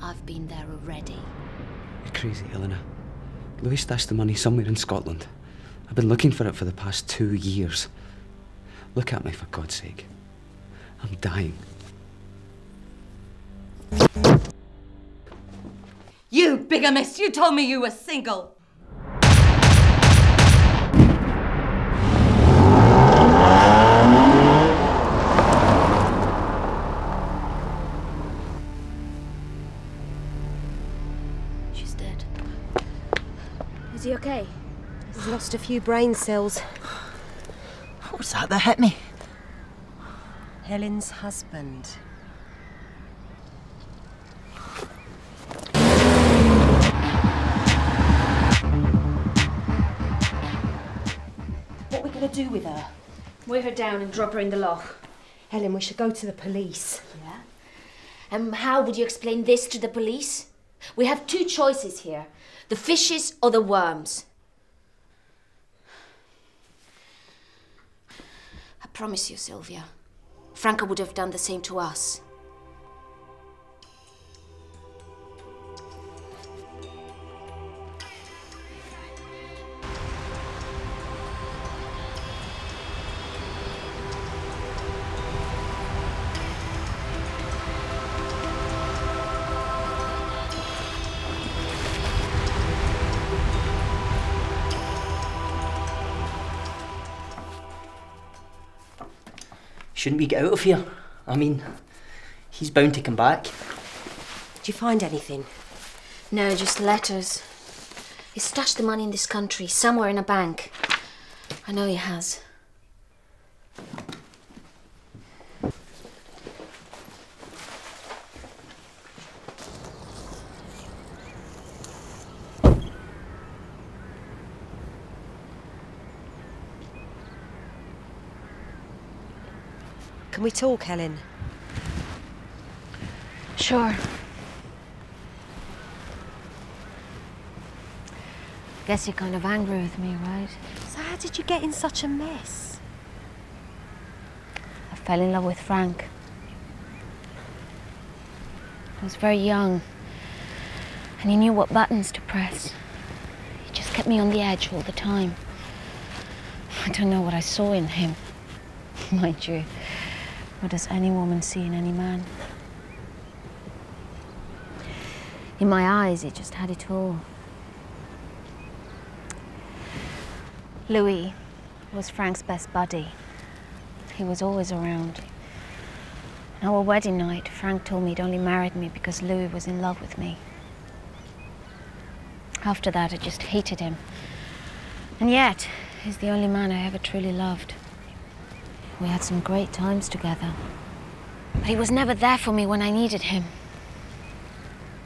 I've been there already. You're crazy, Eleanor. Louis stashed the money somewhere in Scotland. I've been looking for it for the past 2 years. Look at me, for God's sake. I'm dying. You bigamist! You told me you were single! She's dead. Is he okay? He's lost a few brain cells. What was that hit me? Helen's husband. What are we going to do with her? Weigh her down and drop her in the loch. Helen, we should go to the police. Yeah? And how would you explain this to the police? We have 2 choices here. The fishes or the worms. I promise you, Sylvia, Franco would have done the same to us. Shouldn't we get out of here? I mean, he's bound to come back. Did you find anything? No, just letters. He stashed the money in this country, somewhere in a bank. I know he has. Can we talk, Helen? Sure. Guess you're kind of angry with me, right? So how did you get in such a mess? I fell in love with Frank. I was very young, and he knew what buttons to press. He just kept me on the edge all the time. I don't know what I saw in him. Mind you, what does any woman see in any man? In my eyes, he just had it all. Louis was Frank's best buddy. He was always around. On our wedding night, Frank told me he'd only married me because Louis was in love with me. After that, I just hated him. And yet, he's the only man I ever truly loved. We had some great times together. But he was never there for me when I needed him.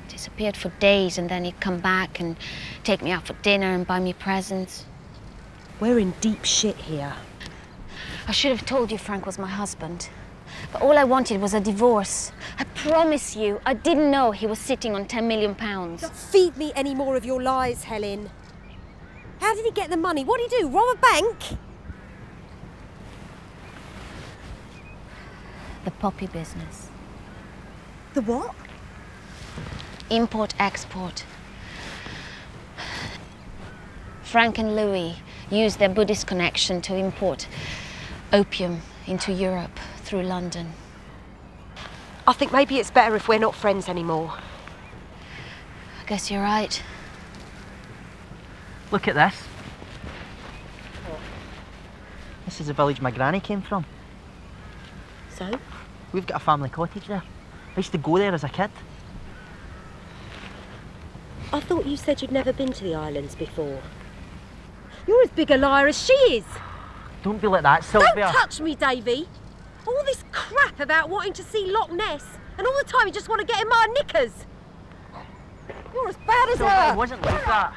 Disappeared for days, and then he'd come back and take me out for dinner and buy me presents. We're in deep shit here. I should have told you Frank was my husband. But all I wanted was a divorce. I promise you, I didn't know he was sitting on £10 million. Don't feed me any more of your lies, Helen. How did he get the money? What did he do? Rob a bank? The poppy business. The what? Import-export. Frank and Louis used their Buddhist connection to import opium into Europe through London. I think maybe it's better if we're not friends anymore. I guess you're right. Look at this. This is the village my granny came from. So? We've got a family cottage there. I used to go there as a kid. I thought you said you'd never been to the islands before. You're as big a liar as she is. Don't be like that, Sylvia. Don't touch me, Davy. All this crap about wanting to see Loch Ness, and all the time you just want to get in my knickers. You're as bad as Sylvia, her. it wasn't like that.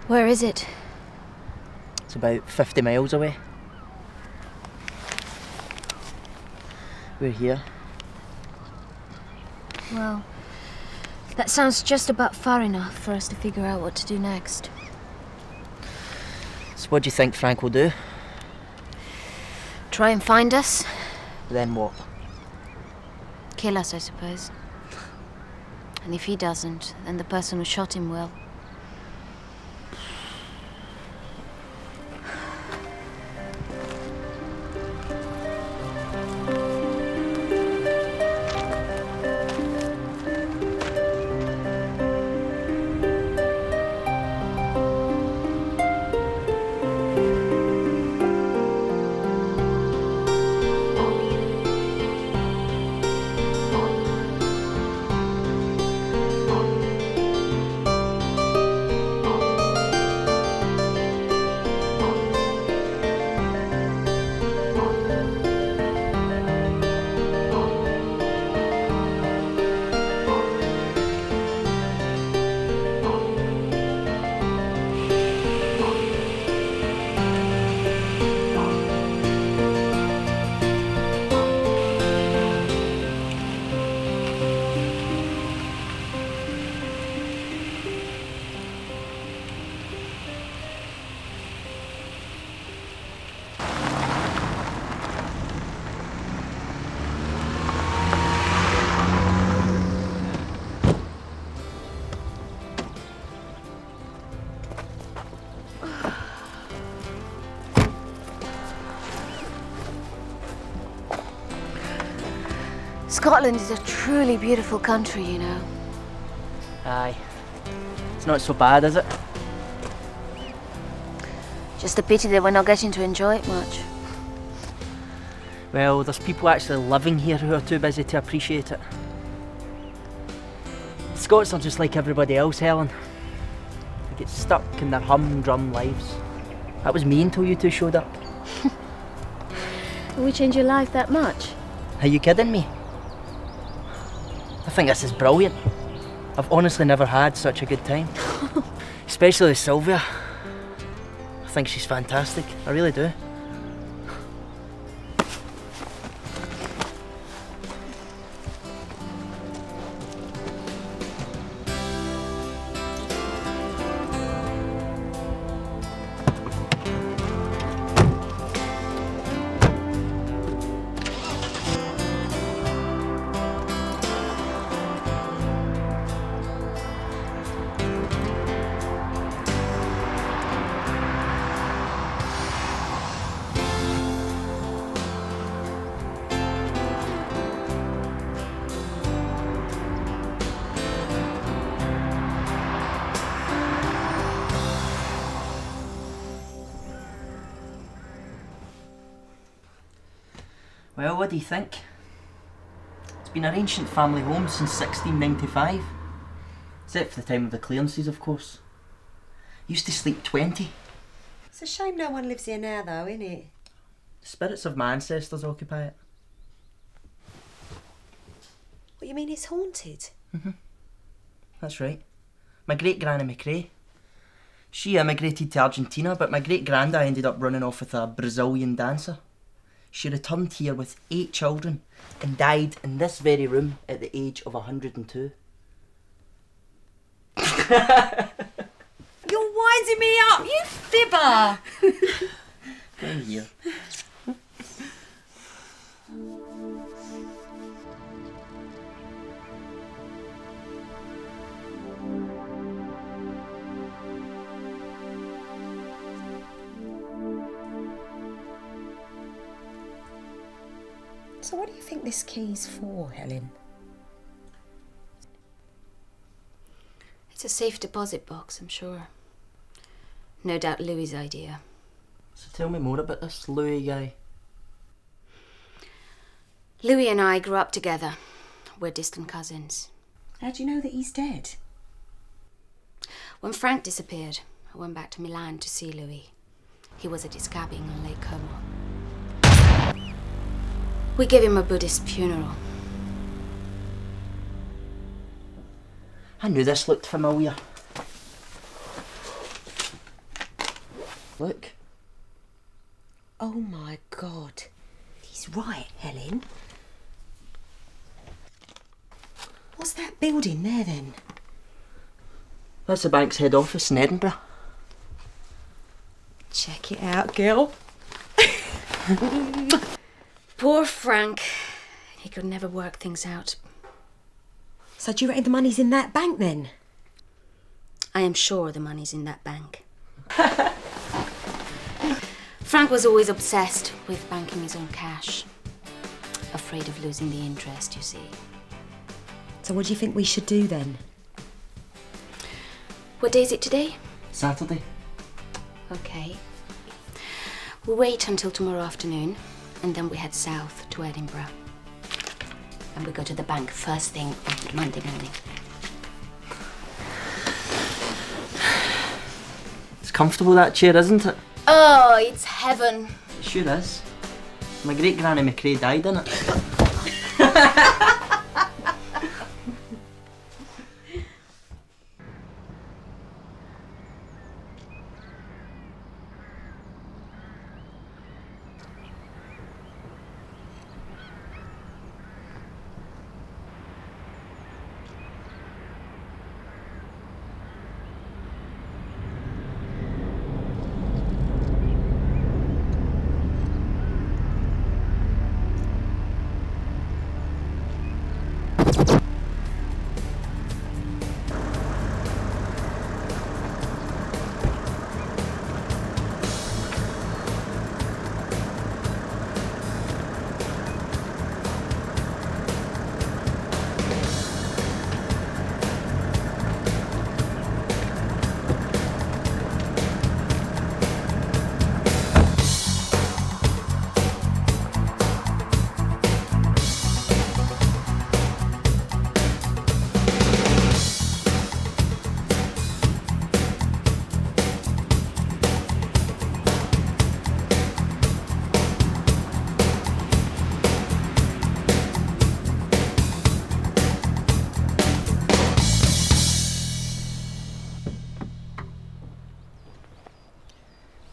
Where is it? It's about 50 miles away. We're here. Well, that sounds just about far enough for us to figure out what to do next. So what do you think Frank will do? Try and find us? Then what? Kill us, I suppose. And if he doesn't, then the person who shot him will. Scotland is a truly beautiful country, you know. Aye. It's not so bad, is it? Just a pity that we're not getting to enjoy it much. Well, there's people actually living here who are too busy to appreciate it. Scots are just like everybody else, Helen. They get stuck in their humdrum lives. That was me until you two showed up. Will we change your life that much? Are you kidding me? I think this is brilliant. I've honestly never had such a good time. Especially Sylvia. I think she's fantastic, I really do. Well, what do you think? It's been our ancient family home since 1695. Except for the time of the clearances, of course. Used to sleep 20. It's a shame no one lives here now, though, isn't it? The spirits of my ancestors occupy it. What, you mean it's haunted? That's right. My great-granny McRae. She emigrated to Argentina, but my great-granda ended up running off with a Brazilian dancer. She returned here with 8 children and died in this very room at the age of 102. You're winding me up, you fibber! Come here. So what do you think this key's for, Helen? It's a safe deposit box, I'm sure. No doubt Louis's idea. So tell me more about this Louis guy. Louis and I grew up together. We're distant cousins. How do you know that he's dead? When Frank disappeared, I went back to Milan to see Louis. He was at his cabin on Lake Como. We gave him a Buddhist funeral. I knew this looked familiar. Look. Oh my God. He's right, Helen. What's that building there then? That's the bank's head office in Edinburgh. Check it out, girl. Poor Frank. He could never work things out. So do you reckon the money's in that bank then? I am sure the money's in that bank. Frank was always obsessed with banking his own cash. Afraid of losing the interest, you see. So what do you think we should do then? What day is it today? Saturday. Okay. We wait until tomorrow afternoon, and then we head south to Edinburgh. And we go to the bank first thing on Monday morning. It's comfortable, that chair, isn't it? Oh, it's heaven. It sure is. My great-granny McRae died in it.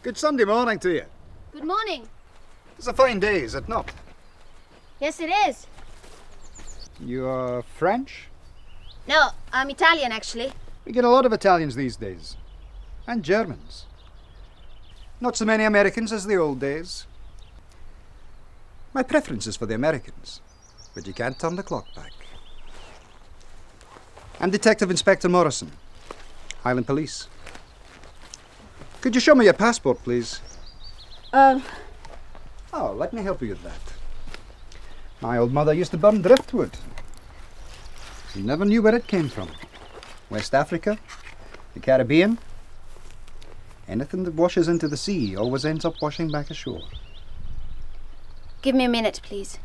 Good Sunday morning to you. Good morning. It's a fine day, is it not? Yes, it is. You're French? No, I'm Italian, actually. We get a lot of Italians these days. And Germans. Not so many Americans as the old days. My preference is for the Americans, but you can't turn the clock back. I'm Detective Inspector Morrison, Highland Police. Could you show me your passport, please? Oh, let me help you with that. My old mother used to burn driftwood. She never knew where it came from. West Africa, the Caribbean. Anything that washes into the sea always ends up washing back ashore. Give me a minute, please.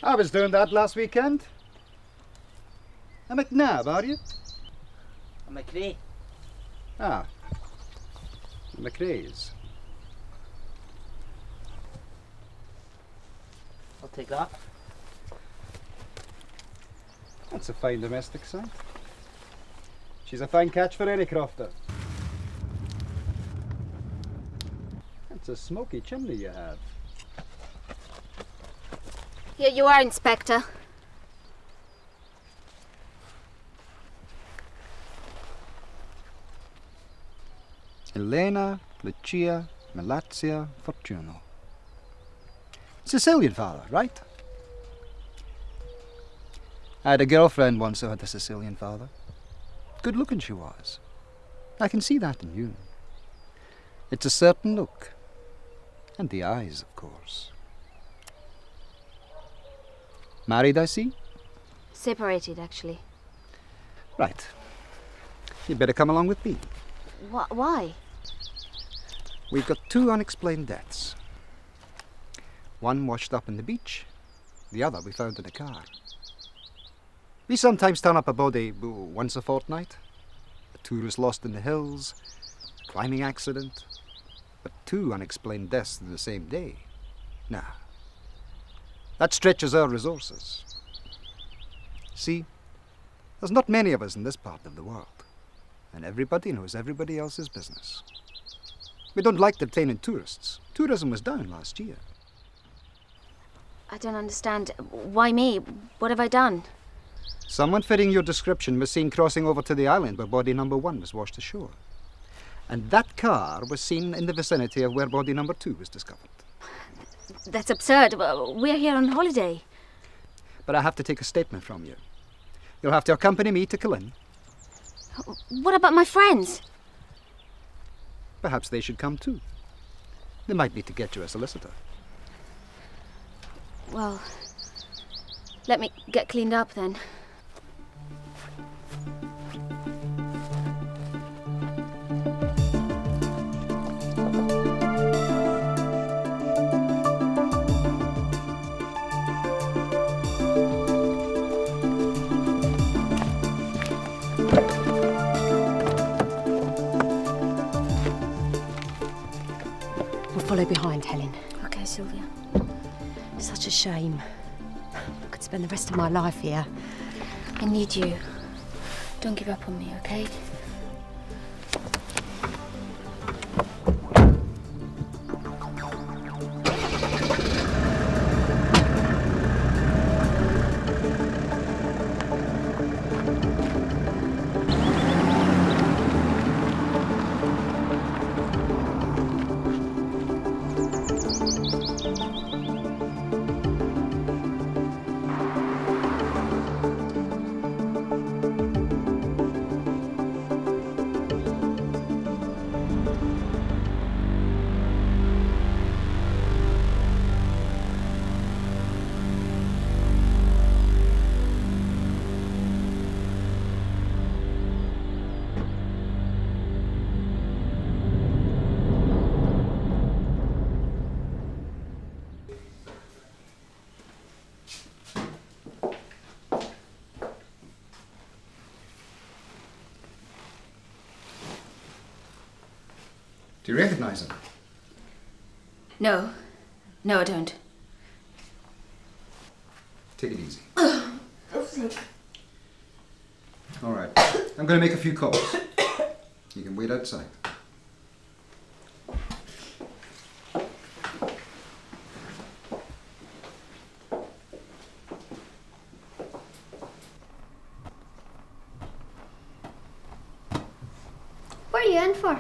I was doing that last weekend. A McNabb, are you? A McRae. Ah, McRae's. I'll take that. That's a fine domestic sight. She's a fine catch for any crofter. That's a smoky chimney you have. Here you are, Inspector. Elena, Lucia, Melazia, Fortuno. Sicilian father, right? I had a girlfriend once who had a Sicilian father. Good looking she was. I can see that in you. It's a certain look. And the eyes, of course. Married, I see? Separated, actually. Right. You'd better come along with me. Why? We've got 2 unexplained deaths. One washed up in the beach, the other we found in a car. We sometimes turn up a body once a fortnight. A tourist lost in the hills, a climbing accident. But 2 unexplained deaths in the same day. Nah. That stretches our resources. See, there's not many of us in this part of the world. And everybody knows everybody else's business. We don't like detaining tourists. Tourism was down last year. I don't understand. Why me? What have I done? Someone fitting your description was seen crossing over to the island where body number 1 was washed ashore. And that car was seen in the vicinity of where body number 2 was discovered. That's absurd. We're here on holiday. But I have to take a statement from you. You'll have to accompany me to Cullen. What about my friends? Perhaps they should come too. They might need to get you a solicitor. Well, let me get cleaned up then. Follow behind, Helen. Okay, Sylvia. Such a shame. I could spend the rest of my life here. I need you. Don't give up on me, okay? Do you recognise him? No. No, I don't. Take it easy. All right. I'm going to make a few calls. You can wait outside. What are you in for?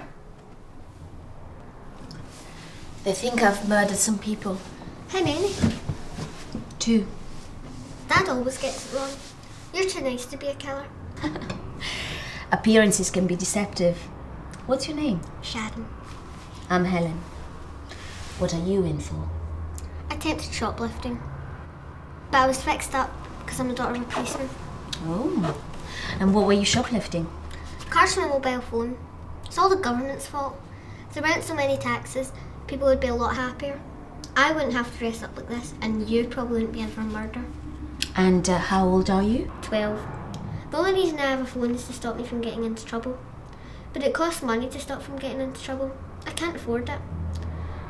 They think I've murdered some people. How many? 2. Dad always gets it wrong. You're too nice to be a killer. Appearances can be deceptive. What's your name? Sharon. I'm Helen. What are you in for? Attempted shoplifting. But I was fixed up because I'm the daughter of a policeman. Oh. And what were you shoplifting? Car's my mobile phone. It's all the government's fault. If there weren't so many taxes, people would be a lot happier. I wouldn't have to dress up like this, and you probably wouldn't be in for murder. And how old are you? 12. The only reason I have a phone is to stop me from getting into trouble. But it costs money to stop from getting into trouble. I can't afford it.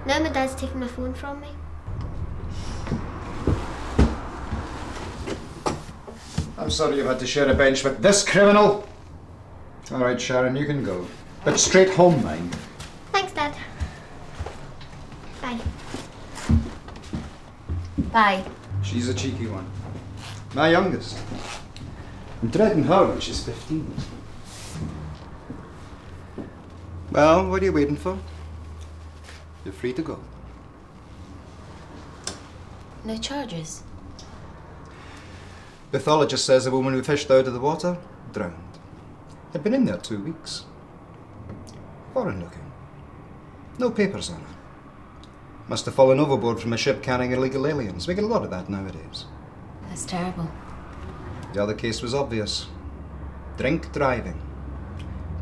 Now my dad's taking my phone from me. I'm sorry you've had to share a bench with this criminal. All right, Sharon, you can go. But straight home, mind. Thanks, Dad. Bye. Bye. She's a cheeky one. My youngest. I'm dreading her when she's 15. Well, what are you waiting for? You're free to go. No charges? Pathologist says the woman who fished out of the water drowned. Had been in there 2 weeks. Foreign looking. No papers on her. Must have fallen overboard from a ship carrying illegal aliens. We get a lot of that nowadays. That's terrible. The other case was obvious. Drink driving.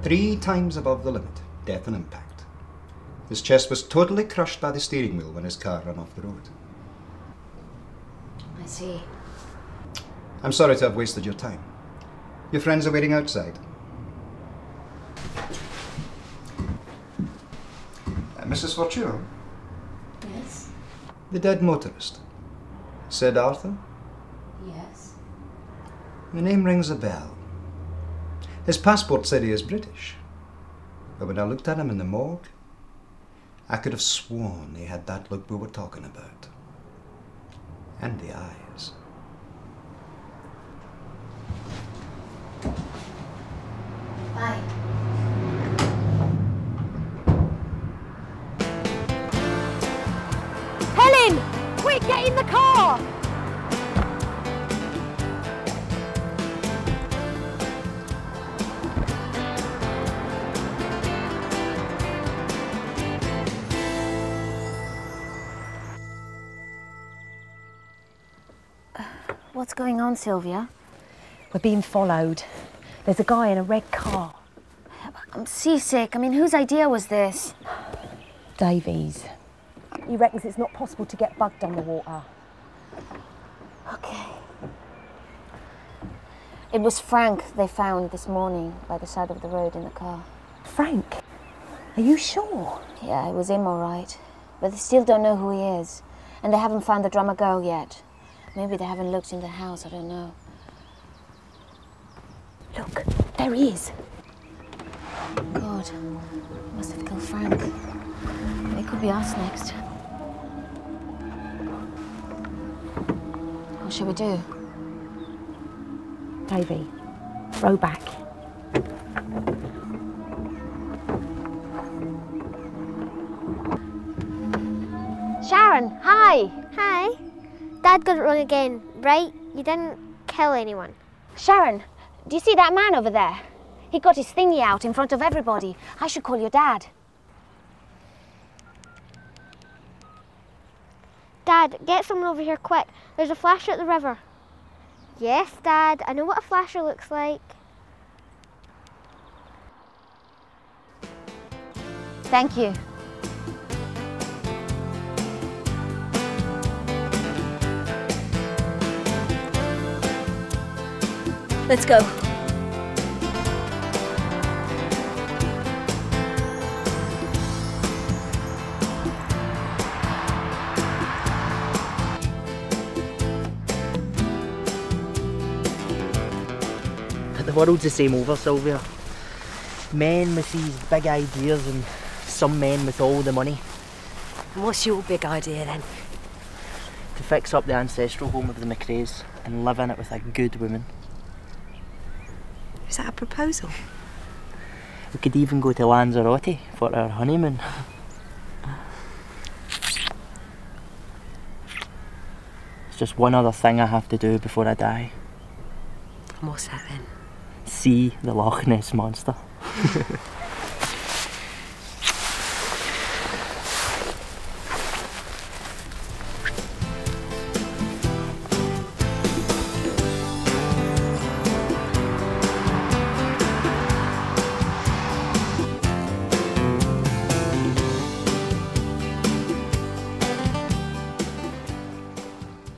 3 times above the limit. Death and impact. His chest was totally crushed by the steering wheel when his car ran off the road. I see. I'm sorry to have wasted your time. Your friends are waiting outside. Mrs. Fortuno? Yes? The dead motorist. Said Arthur? Yes. The name rings a bell. His passport said he is British. But when I looked at him in the morgue, I could have sworn he had that look we were talking about. And the eyes. Bye. Helen! Quick, get in the car! What's going on, Sylvia? We're being followed. There's a guy in a red car. I'm seasick. I mean, whose idea was this? Davies. He reckons it's not possible to get bugged on the water. Okay. It was Frank they found this morning by the side of the road in the car. Frank? Are you sure? Yeah, it was him all right. But they still don't know who he is. And they haven't found the drummer girl yet. Maybe they haven't looked in the house, I don't know. Look, there he is. God, must have killed Frank. It could be us next. What shall we do? Davy, row back. Sharon, hi. Hi. Dad got it wrong again, right? You didn't kill anyone. Sharon, do you see that man over there? He got his thingy out in front of everybody. I should call your dad. Dad, get someone over here quick. There's a flasher at the river. Yes, Dad, I know what a flasher looks like. Thank you. Let's go. The world's the same over, Sylvia. Men with these big ideas and some men with all the money. And what's your big idea then? To fix up the ancestral home of the McRaes and live in it with a good woman. Is that a proposal? We could even go to Lanzarote for our honeymoon. There's just one other thing I have to do before I die. And what's that then? See the Loch Ness Monster.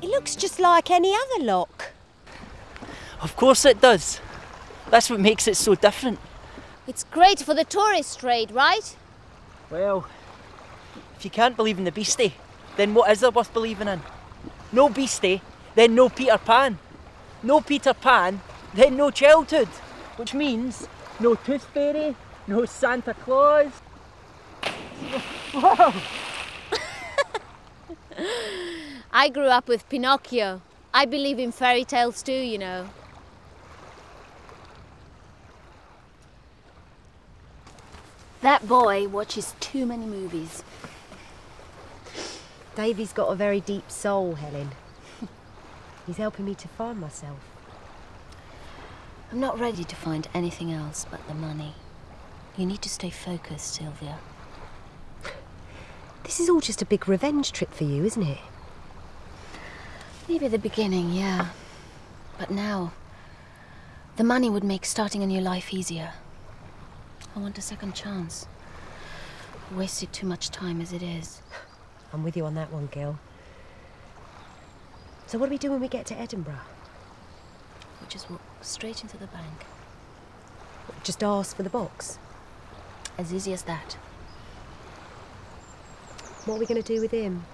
It looks just like any other lock. Of course it does. That's what makes it so different. It's great for the tourist trade, right? Well, if you can't believe in the beastie, then what is there worth believing in? No beastie, then no Peter Pan. No Peter Pan, then no childhood. Which means no Tooth Fairy, no Santa Claus. Whoa! I grew up with Pinocchio. I believe in fairy tales too, you know. That boy watches too many movies. Davy's got a very deep soul, Helen. He's helping me to find myself. I'm not ready to find anything else but the money. You need to stay focused, Sylvia. This is all just a big revenge trip for you, isn't it? Maybe the beginning, yeah. But now, the money would make starting a new life easier. I want a second chance. I wasted too much time as it is. I'm with you on that one, Gil. So what do we do when we get to Edinburgh? We'll just walk straight into the bank. Just ask for the box? As easy as that. What are we going to do with him?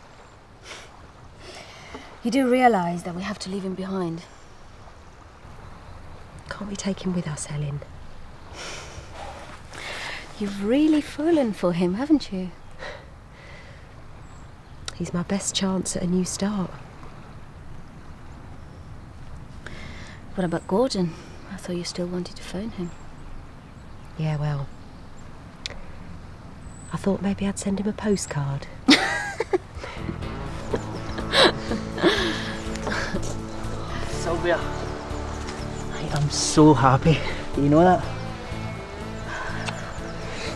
You do realise that we have to leave him behind. Can't we take him with us, Helen? You've really fallen for him, haven't you? He's my best chance at a new start. What about Gordon? I thought you still wanted to phone him. Yeah, well, I thought maybe I'd send him a postcard. Sylvia, I am so happy. Do you know that?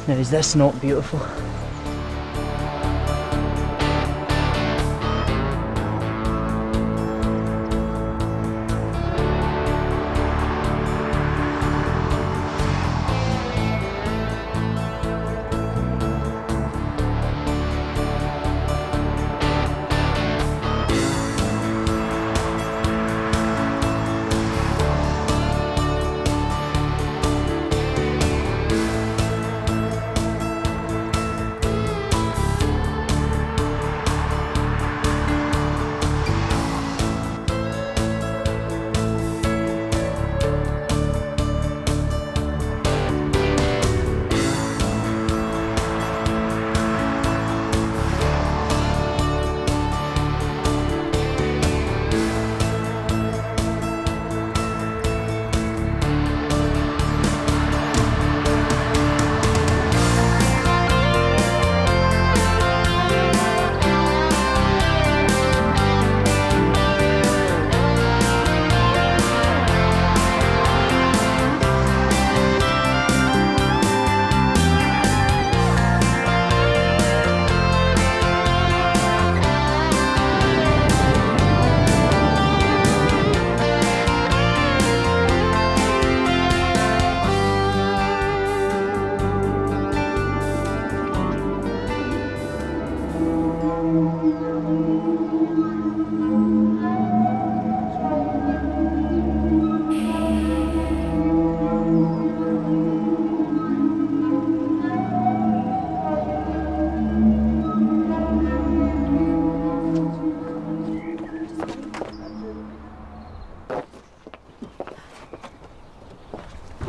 Now, is this not beautiful?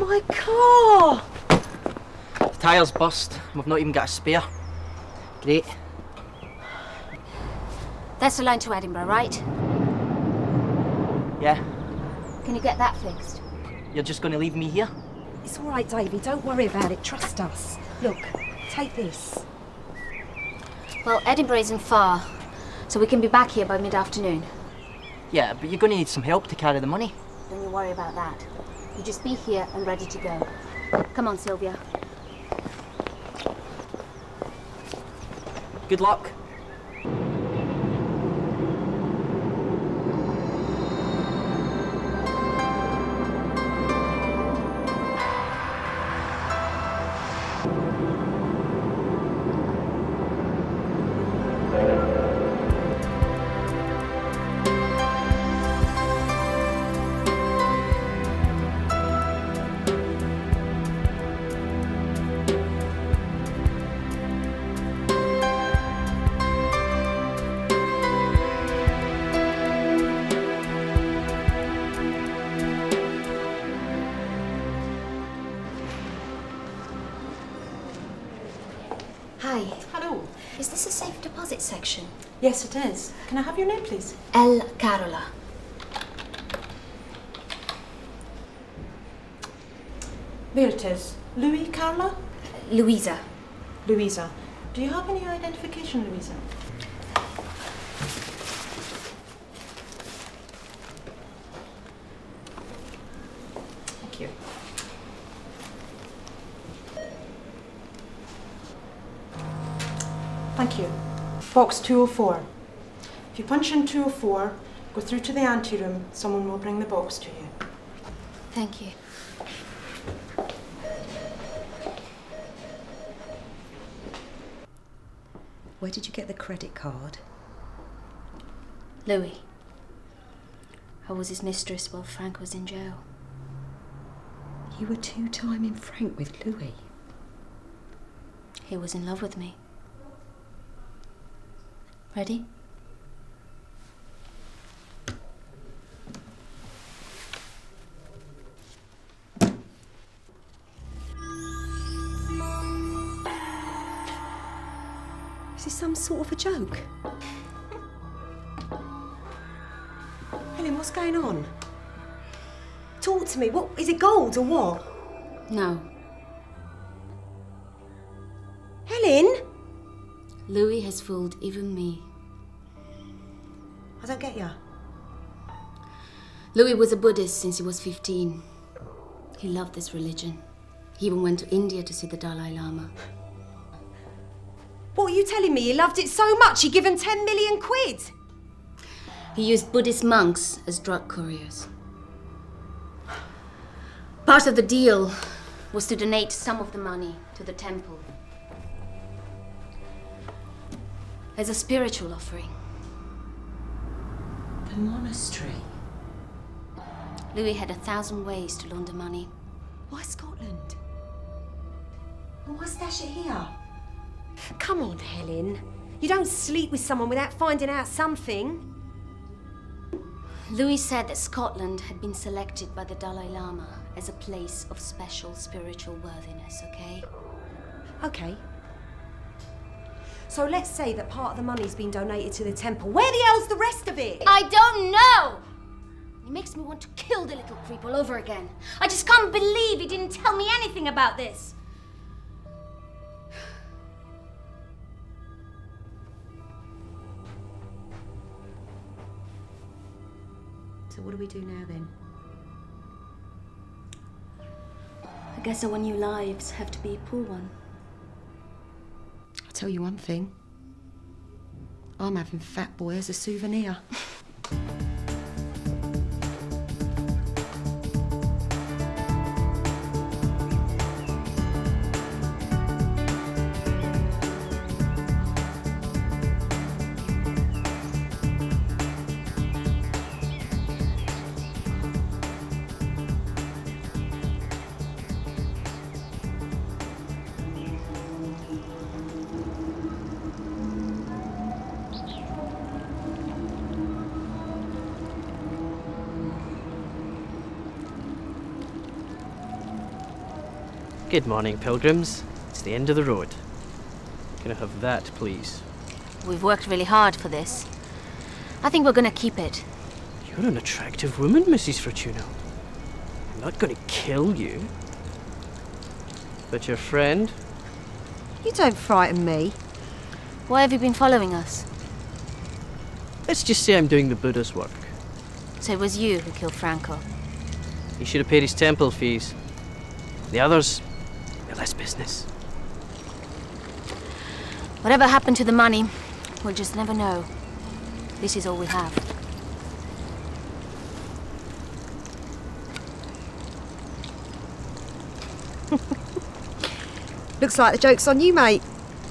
My car! The tyre's bust. We've not even got a spare. Great. That's the line to Edinburgh, right? Yeah. Can you get that fixed? You're just going to leave me here? It's all right, Davy. Don't worry about it. Trust us. Look, take this. Well, Edinburgh isn't far, so we can be back here by mid-afternoon. Yeah, but you're going to need some help to carry the money. Don't you worry about that. You just be here and ready to go. Come on, Sylvia. Good luck. Hi. Hello. Is this a safe deposit section? Yes, it is. Can I have your name, please? El Carola. There it is. Louis Carla? Louisa. Louisa. Do you have any identification, Louisa? Thank you. Thank you. Box 204. If you punch in 204, go through to the anteroom. Someone will bring the box to you. Thank you. Where did you get the credit card? Louis. I was his mistress while Frank was in jail. You were two-timing Frank with Louis. He was in love with me. Ready? Is this some sort of a joke? Helen, what's going on? Talk to me. What is it, gold or what? No. Helen? Louis has fooled even me. I don't get you. Louis was a Buddhist since he was 15. He loved this religion. He even went to India to see the Dalai Lama. What are you telling me? He loved it so much he gave him 10 million quid? He used Buddhist monks as drug couriers. Part of the deal was to donate some of the money to the temple as a spiritual offering. The monastery. Louis had 1,000 ways to launder money. Why Scotland? Well, why stash it here? Come on, Helen. You don't sleep with someone without finding out something. Louis said that Scotland had been selected by the Dalai Lama as a place of special spiritual worthiness, okay? Okay. So let's say that part of the money's been donated to the temple. Where the hell's the rest of it? I don't know! It makes me want to kill the little creep all over again. I just can't believe he didn't tell me anything about this. So what do we do now then? I guess our new lives have to be a poor one. I'll tell you one thing. I'm having Fat Boy as a souvenir. Good morning, pilgrims. It's the end of the road. Can I have that, please? We've worked really hard for this. I think we're gonna keep it. You're an attractive woman, Mrs. Fortuno. I'm not gonna kill you. But your friend? You don't frighten me. Why have you been following us? Let's just say I'm doing the Buddha's work. So it was you who killed Franco. He should have paid his temple fees. The others, they're less business. Whatever happened to the money, we'll just never know. This is all we have. Looks like the joke's on you, mate.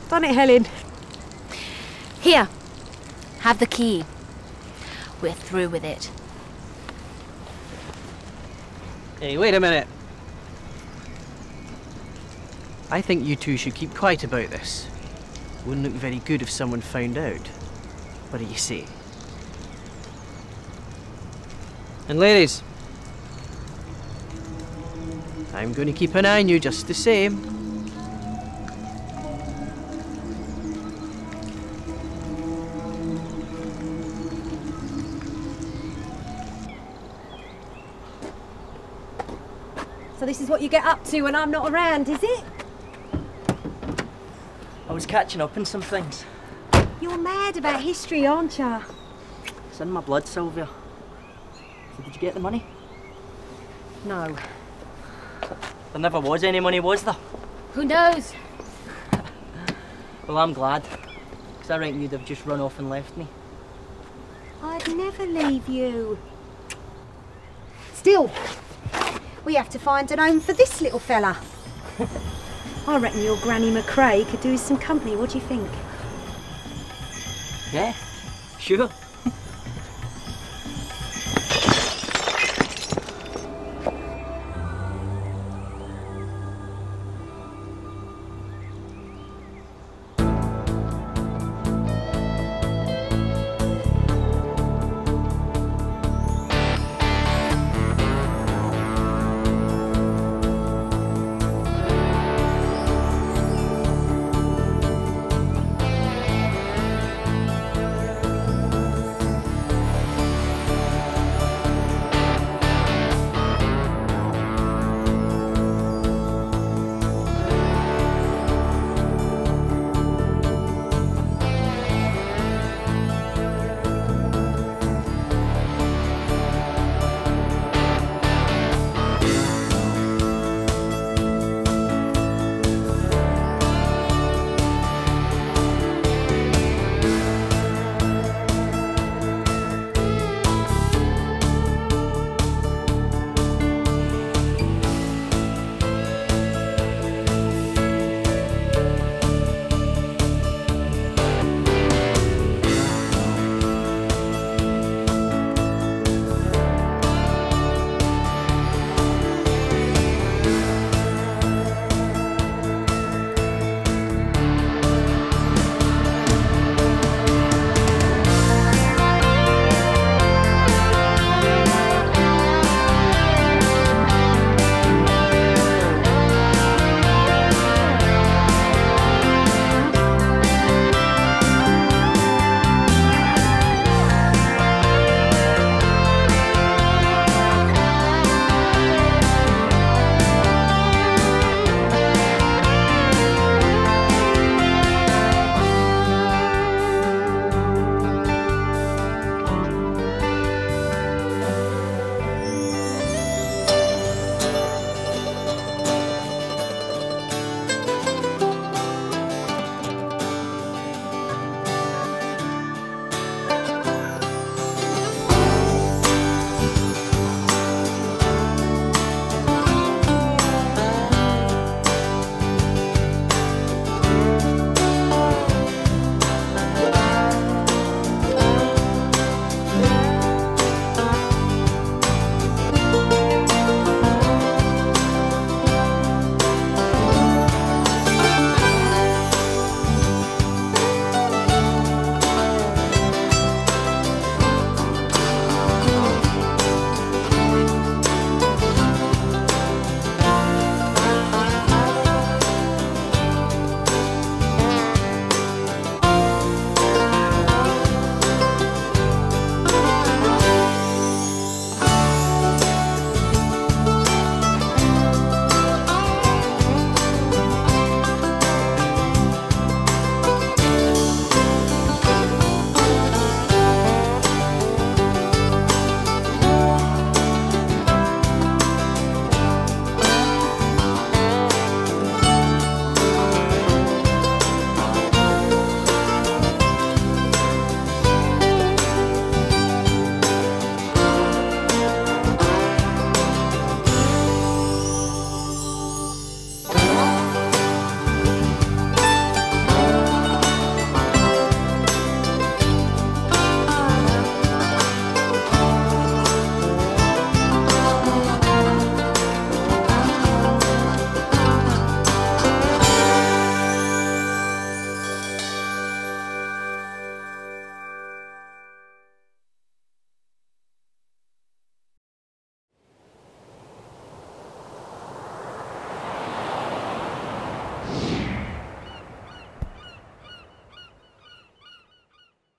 Done it, Helen? Here, have the key. We're through with it. Hey, wait a minute. I think you two should keep quiet about this. Wouldn't look very good if someone found out. What do you say? And ladies, I'm going to keep an eye on you just the same. So this is what you get up to when I'm not around, is it? I was catching up on some things. You're mad about history, aren't you? It's in my blood, Sylvia. So did you get the money? No. There never was any money, was there? Who knows? Well, I'm glad. Because I reckon you'd have just run off and left me. I'd never leave you. Still, we have to find an home for this little fella. I reckon your Granny McRae could do with some company. What do you think? Yeah, sure.